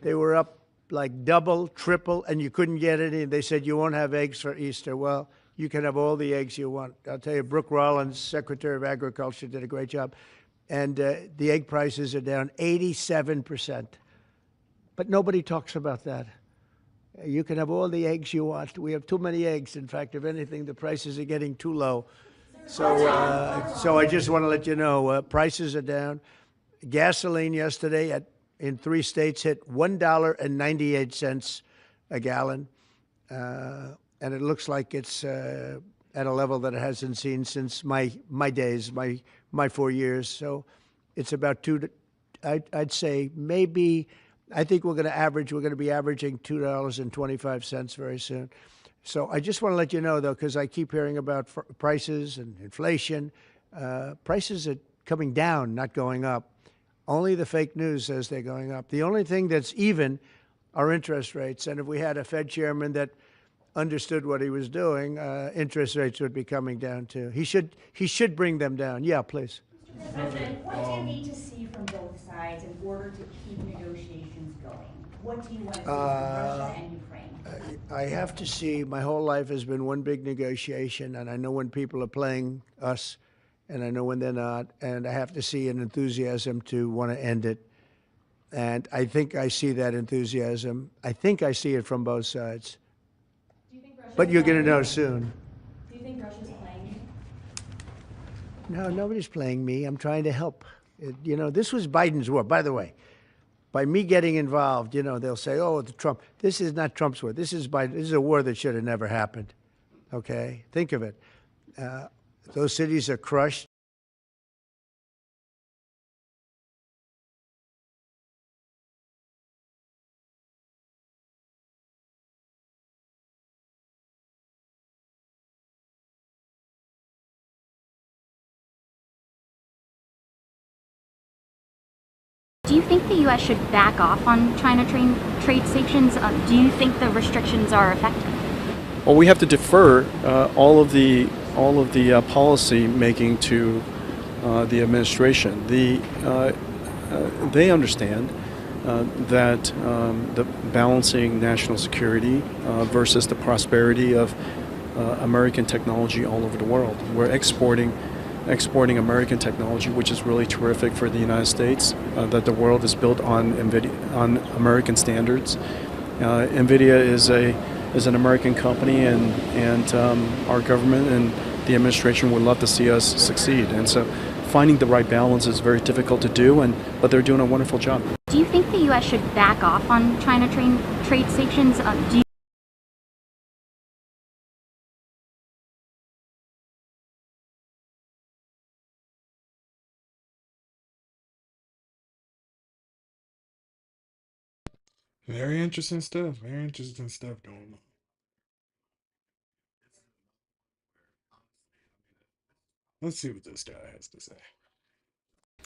Speaker 12: They were up like double, triple, and you couldn't get any. They said, you won't have eggs for Easter. Well, you can have all the eggs you want. I'll tell you, Brooke Rollins, Secretary of Agriculture, did a great job. And the egg prices are down 87%. But nobody talks about that. You can have all the eggs you want. We have too many eggs. In fact, if anything, the prices are getting too low. So I just want to let you know, prices are down. Gasoline yesterday in 3 states hit $1.98 a gallon. And it looks like it's at a level that it hasn't seen since my days, my 4 years. So it's about I'd say maybe, I think we're going to be averaging $2.25 very soon. So I just want to let you know, though, because I keep hearing about prices and inflation. Prices are coming down, not going up. Only the fake news says they're going up. The only thing that's even are interest rates. And if we had a Fed chairman that understood what he was doing, interest rates would be coming down too. He should bring them down. Yeah, please.
Speaker 11: Mr. President, what do you need to see from both sides in order to keep negotiations going? What do you want to see from Russia and Ukraine?
Speaker 12: I have to see, my whole life has been one big negotiation, and I know when people are playing us, and I know when they're not, and I have to see an enthusiasm to want to end it. And I think I see that enthusiasm. I think I see it from both sides. But you're going to know soon.
Speaker 11: Do you think Russia's playing you?
Speaker 12: No, nobody's playing me. I'm trying to help. This was Biden's war. By the way, by me getting involved, they'll say, oh, Trump. This is not Trump's war. This is Biden. This is a war that should have never happened. Okay? Think of it. Those cities are crushed.
Speaker 16: Do you think the U.S. should back off on China trade sanctions? Do you think the restrictions are effective?
Speaker 17: Well, we have to defer all of the policy making to the administration. They understand that the balancing national security versus the prosperity of American technology all over the world. We're exporting American technology, which is really terrific for the United States, that the world is built on on American standards. NVIDIA is an American company, and our government and the administration would love to see us succeed. And so finding the right balance is very difficult to do, but they're doing a wonderful job.
Speaker 16: Do you think the U.S. should back off on China trade sanctions?
Speaker 1: Very interesting stuff. Very interesting stuff going on. Let's see what this guy has to say.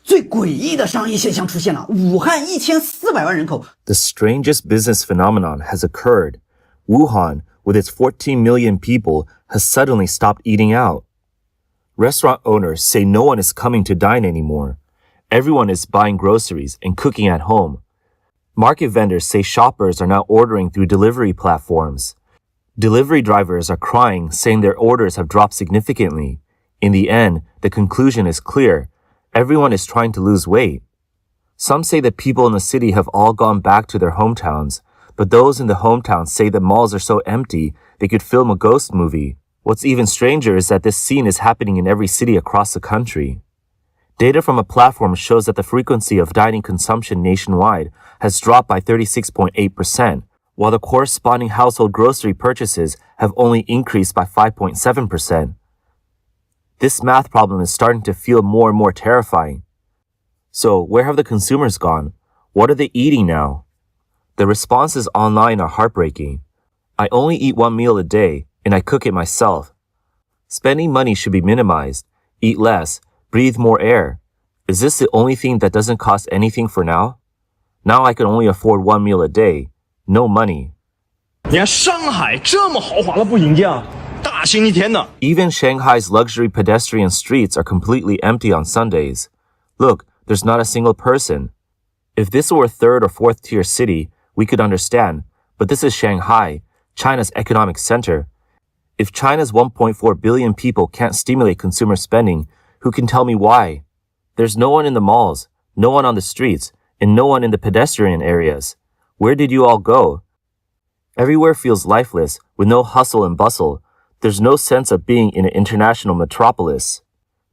Speaker 18: 最诡异的商业现象出现了，武汉1400万人口。
Speaker 19: The strangest business phenomenon has occurred. Wuhan, with its 14 million people, has suddenly stopped eating out. Restaurant owners say no one is coming to dine anymore. Everyone is buying groceries and cooking at home. Market vendors say shoppers are now ordering through delivery platforms. Delivery drivers are crying, saying their orders have dropped significantly. In the end, the conclusion is clear. Everyone is trying to lose weight. Some say that people in the city have all gone back to their hometowns, but those in the hometowns say that malls are so empty they could film a ghost movie. What's even stranger is that this scene is happening in every city across the country. Data from a platform shows that the frequency of dining consumption nationwide has dropped by 36.8%, while the corresponding household grocery purchases have only increased by 5.7%. This math problem is starting to feel more and more terrifying. So, where have the consumers gone? What are they eating now? The responses online are heartbreaking. I only eat one meal a day, and I cook it myself. Spending money should be minimized. Eat less. Breathe more air. Is this the only thing that doesn't cost anything for now? Now I can only afford one meal a day. No money.
Speaker 18: 你看上海这么豪华了不营业啊，大星期天的。
Speaker 19: Even Shanghai's luxury pedestrian streets are completely empty on Sundays. Look, there's not a single person. If this were a third or fourth tier city, we could understand, but this is Shanghai, China's economic center. If China's 1.4 billion people can't stimulate consumer spending, who can tell me why? There's no one in the malls, no one on the streets, and no one in the pedestrian areas. Where did you all go? Everywhere feels lifeless, with no hustle and bustle. There's no sense of being in an international metropolis.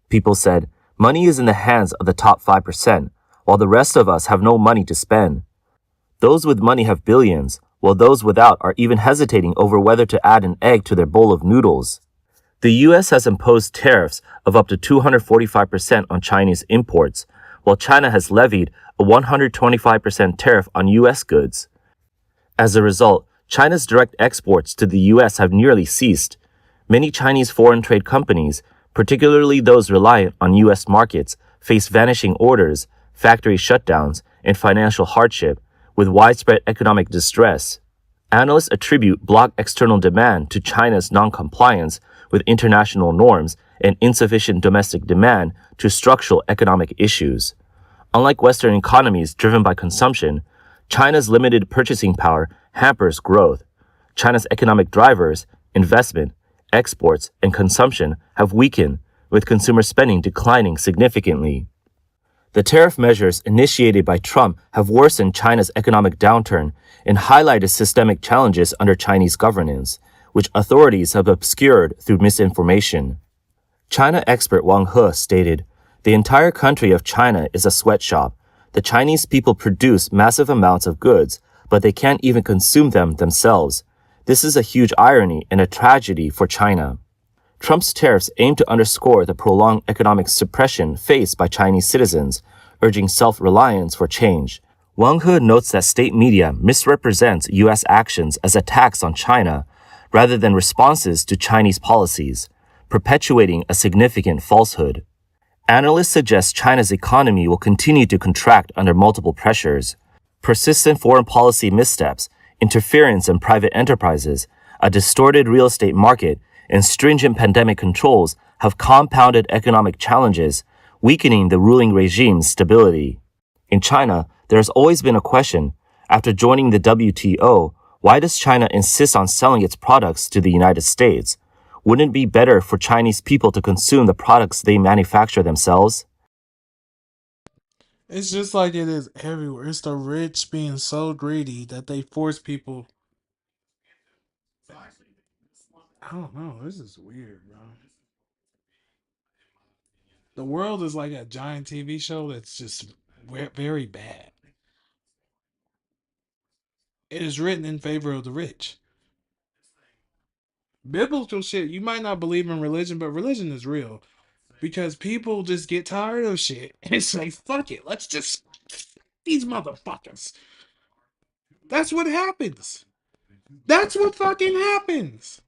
Speaker 19: People said, money is in the hands of the top 5%, while the rest of us have no money to spend. Those with money have billions, while those without are even hesitating over whether to add an egg to their bowl of noodles. The U.S. has imposed tariffs of up to 245% on Chinese imports, while China has levied a 125% tariff on U.S. goods. As a result, China's direct exports to the U.S. have nearly ceased. Many Chinese foreign trade companies, particularly those reliant on U.S. markets, face vanishing orders, factory shutdowns, and financial hardship, with widespread economic distress. Analysts attribute blocked external demand to China's non-compliance with international norms and insufficient domestic demand to structural economic issues. Unlike Western economies driven by consumption, China's limited purchasing power hampers growth. China's economic drivers, investment, exports, and consumption have weakened, with consumer spending declining significantly. The tariff measures initiated by Trump have worsened China's economic downturn and highlighted systemic challenges under Chinese governance, which authorities have obscured through misinformation. China expert Wang He stated, "The entire country of China is a sweatshop. The Chinese people produce massive amounts of goods, but they can't even consume them themselves. This is a huge irony and a tragedy for China." Trump's tariffs aim to underscore the prolonged economic suppression faced by Chinese citizens, urging self-reliance for change. Wang He notes that state media misrepresents U.S. actions as attacks on China rather than responses to Chinese policies, perpetuating a significant falsehood. Analysts suggest China's economy will continue to contract under multiple pressures. Persistent foreign policy missteps, interference in private enterprises, a distorted real estate market, and stringent pandemic controls have compounded economic challenges, weakening the ruling regime's stability. In China, there has always been a question. After joining the WTO, why does China insist on selling its products to the United States? Wouldn't it be better for Chinese people to consume the products they manufacture themselves?
Speaker 1: It's just like it is everywhere. It's the rich being so greedy that they force people. I don't know. This is weird, bro. The world is like a giant TV show that's just very bad. It is written in favor of the rich. Biblical shit, you might not believe in religion, but religion is real. Because people just get tired of shit and say, fuck it, let's just these motherfuckers. That's what happens. That's what fucking happens.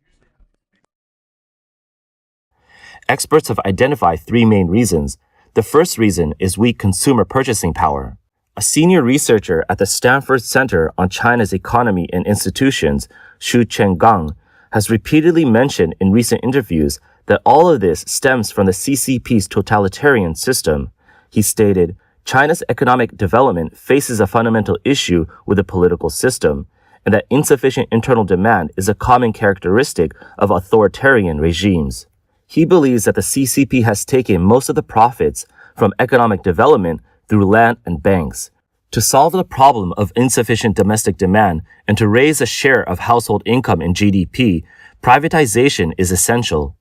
Speaker 19: Experts have identified three main reasons. The first reason is weak consumer purchasing power. A senior researcher at the Stanford Center on China's Economy and Institutions, Xu Chenggang, has repeatedly mentioned in recent interviews that all of this stems from the CCP's totalitarian system. He stated, China's economic development faces a fundamental issue with the political system, and that insufficient internal demand is a common characteristic of authoritarian regimes. He believes that the CCP has taken most of the profits from economic development through land and banks. To solve the problem of insufficient domestic demand and to raise the share of household income in GDP, privatization is essential.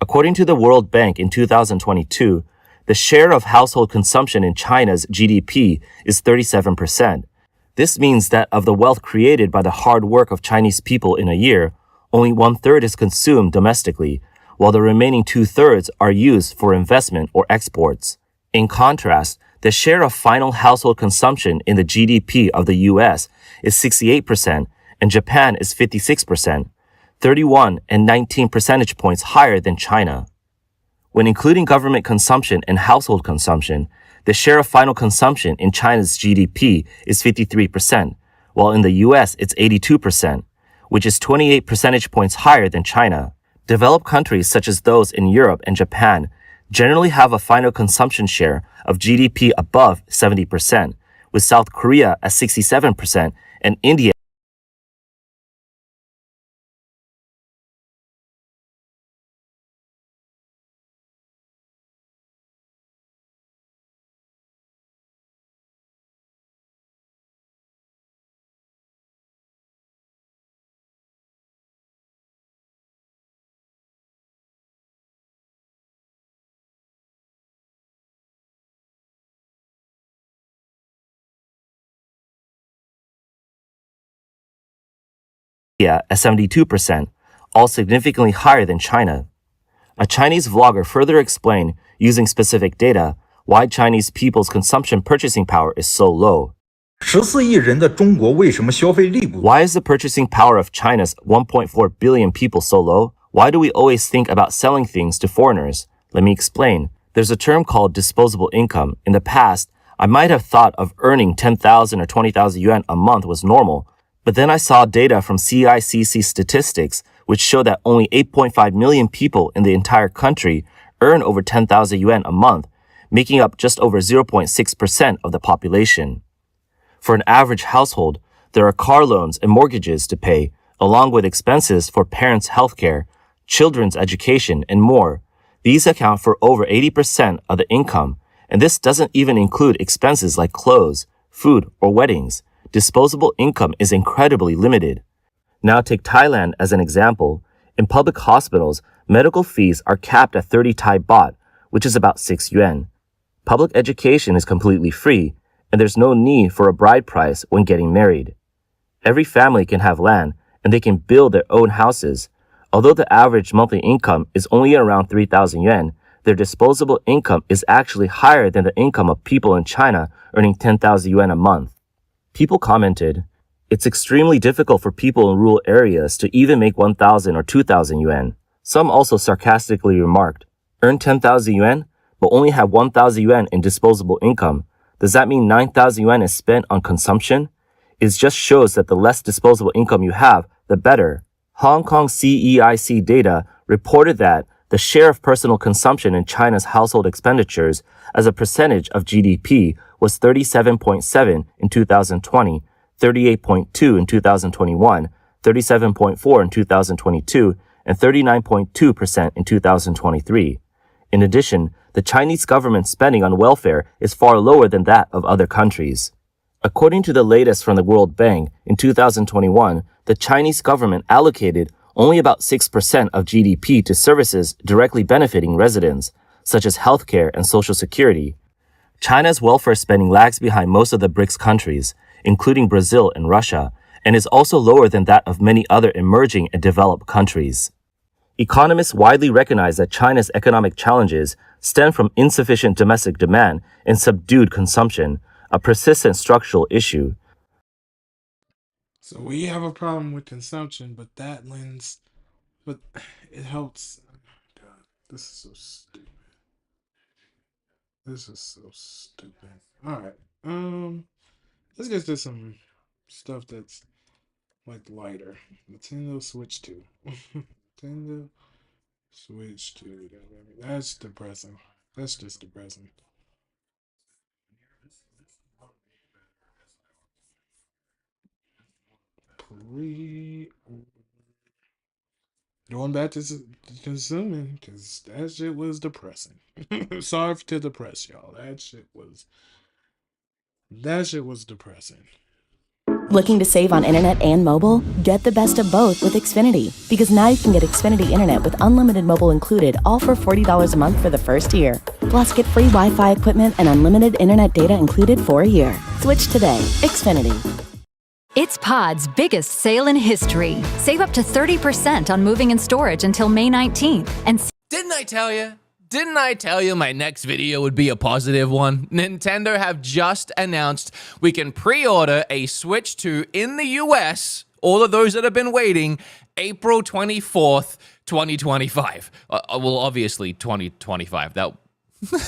Speaker 19: According to the World Bank in 2022, the share of household consumption in China's GDP is 37%. This means that of the wealth created by the hard work of Chinese people in a year, only 1/3 is consumed domestically, while the remaining 2/3 are used for investment or exports. In contrast, the share of final household consumption in the GDP of the US is 68% and Japan is 56%, 31 and 19 percentage points higher than China. When including government consumption and household consumption, the share of final consumption in China's GDP is 53%, while in the US it's 82%, which is 28 percentage points higher than China. Developed countries such as those in Europe and Japan generally have a final consumption share of GDP above 70%, with South Korea at 67% and India at 72%, all significantly higher than China. A Chinese vlogger further explained, using specific data, why Chinese people's consumption purchasing power is so low.
Speaker 2: 14亿人的中国为什么消费力不？
Speaker 19: Why is the purchasing power of China's 1.4 billion people so low? Why do we always think about selling things to foreigners? Let me explain. There's a term called disposable income. In the past, I might have thought of earning 10,000 or 20,000 yuan a month was normal, but then I saw data from CICC statistics which show that only 8.5 million people in the entire country earn over 10,000 yuan a month, making up just over 0.6% of the population. For an average household, there are car loans and mortgages to pay, along with expenses for parents' healthcare, children's education, and more. These account for over 80% of the income, and this doesn't even include expenses like clothes, food, or weddings. Disposable income is incredibly limited. Now take Thailand as an example. In public hospitals, medical fees are capped at 30 Thai baht, which is about 6 yuan. Public education is completely free, and there's no need for a bride price when getting married. Every family can have land, and they can build their own houses. Although the average monthly income is only around 3,000 yuan, their disposable income is actually higher than the income of people in China earning 10,000 yuan a month. People commented, "It's extremely difficult for people in rural areas to even make 1,000 or 2,000 yuan." Some also sarcastically remarked, "Earn 10,000 yuan, but only have 1,000 yuan in disposable income. Does that mean 9,000 yuan is spent on consumption? It just shows that the less disposable income you have, the better." Hong Kong CEIC data reported that the share of personal consumption in China's household expenditures as a percentage of GDP was 37.7 in 2020, 38.2 in 2021, 37.4 in 2022, and 39.2% in 2023. In addition, the Chinese government's spending on welfare is far lower than that of other countries. According to the latest from the World Bank, in 2021, the Chinese government allocated only about 6% of GDP to services directly benefiting residents, such as healthcare and social security. China's welfare spending lags behind most of the BRICS countries, including Brazil and Russia, and is also lower than that of many other emerging and developed countries. Economists widely recognize that China's economic challenges stem from insufficient domestic demand and subdued consumption, a persistent structural issue.
Speaker 1: So we have a problem with consumption, but it helps. Oh God, this is so stupid. This is so stupid. All right, let's get to some stuff that's like lighter. Nintendo Switch 2. Nintendo Switch 2. That's depressing. That's just depressing. Pre Going back to consuming, because that shit was depressing. Sorry to depress y'all. That shit was depressing.
Speaker 20: Looking to save on internet and mobile? Get the best of both with Xfinity. Because now you can get Xfinity internet with unlimited mobile included, all for $40 a month for the first year. Plus, get free Wi-Fi equipment and unlimited internet data included for a year. Switch today. Xfinity.
Speaker 21: It's Pod's biggest sale in history. Save up to 30% on moving and storage until May 19th. And
Speaker 22: Didn't I tell you? Didn't I tell you my next video would be a positive one? Nintendo have just announced we can pre-order a Switch 2 in the US, all of those that have been waiting, April 24th, 2025. Well, obviously 2025. That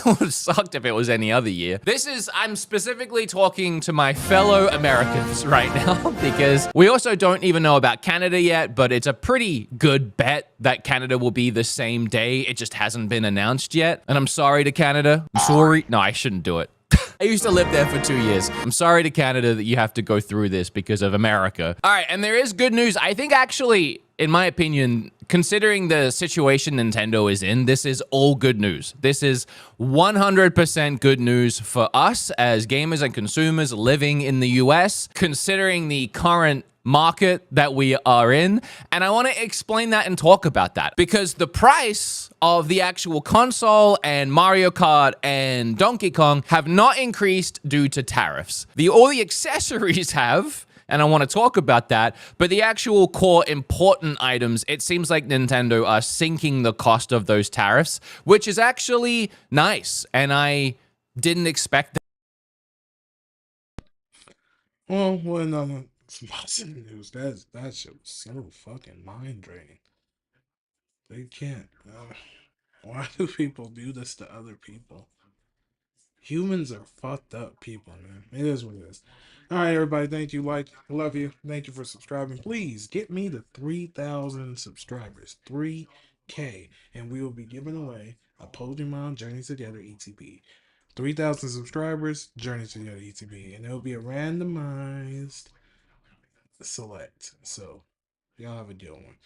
Speaker 22: would have sucked if it was any other year. I'm specifically talking to my fellow Americans right now because we also don't even know about Canada yet, but it's a pretty good bet that Canada will be the same day. It just hasn't been announced yet. And I'm sorry to Canada. I'm sorry. No, I shouldn't do it. I used to live there for 2 years. I'm sorry to Canada that you have to go through this because of America. All right, and there is good news. I think actually, in my opinion, considering the situation Nintendo is in, this is all good news. This is 100% good news for us as gamers and consumers living in the US, considering the current market that we are in. And I want to explain that and talk about that because the price of the actual console and Mario Kart and Donkey Kong have not increased due to tariffs. All the accessories have, and I want to talk about that, but the actual core important items, it seems like Nintendo are sinking the cost of those tariffs, which is actually nice, and I didn't expect that.
Speaker 1: Well, no, some positive news. That shit was so fucking mind draining. They can't. Why do people do this to other people? Humans are fucked up people, man. It is what it is. All right, everybody. Thank you. Love you. Thank you for subscribing. Please get me to 3,000 subscribers. 3K. And we will be giving away a Pokemon Journey Together ETB. 3,000 subscribers, Journey Together ETB. And it'll be a randomized select. So, y'all have a good one.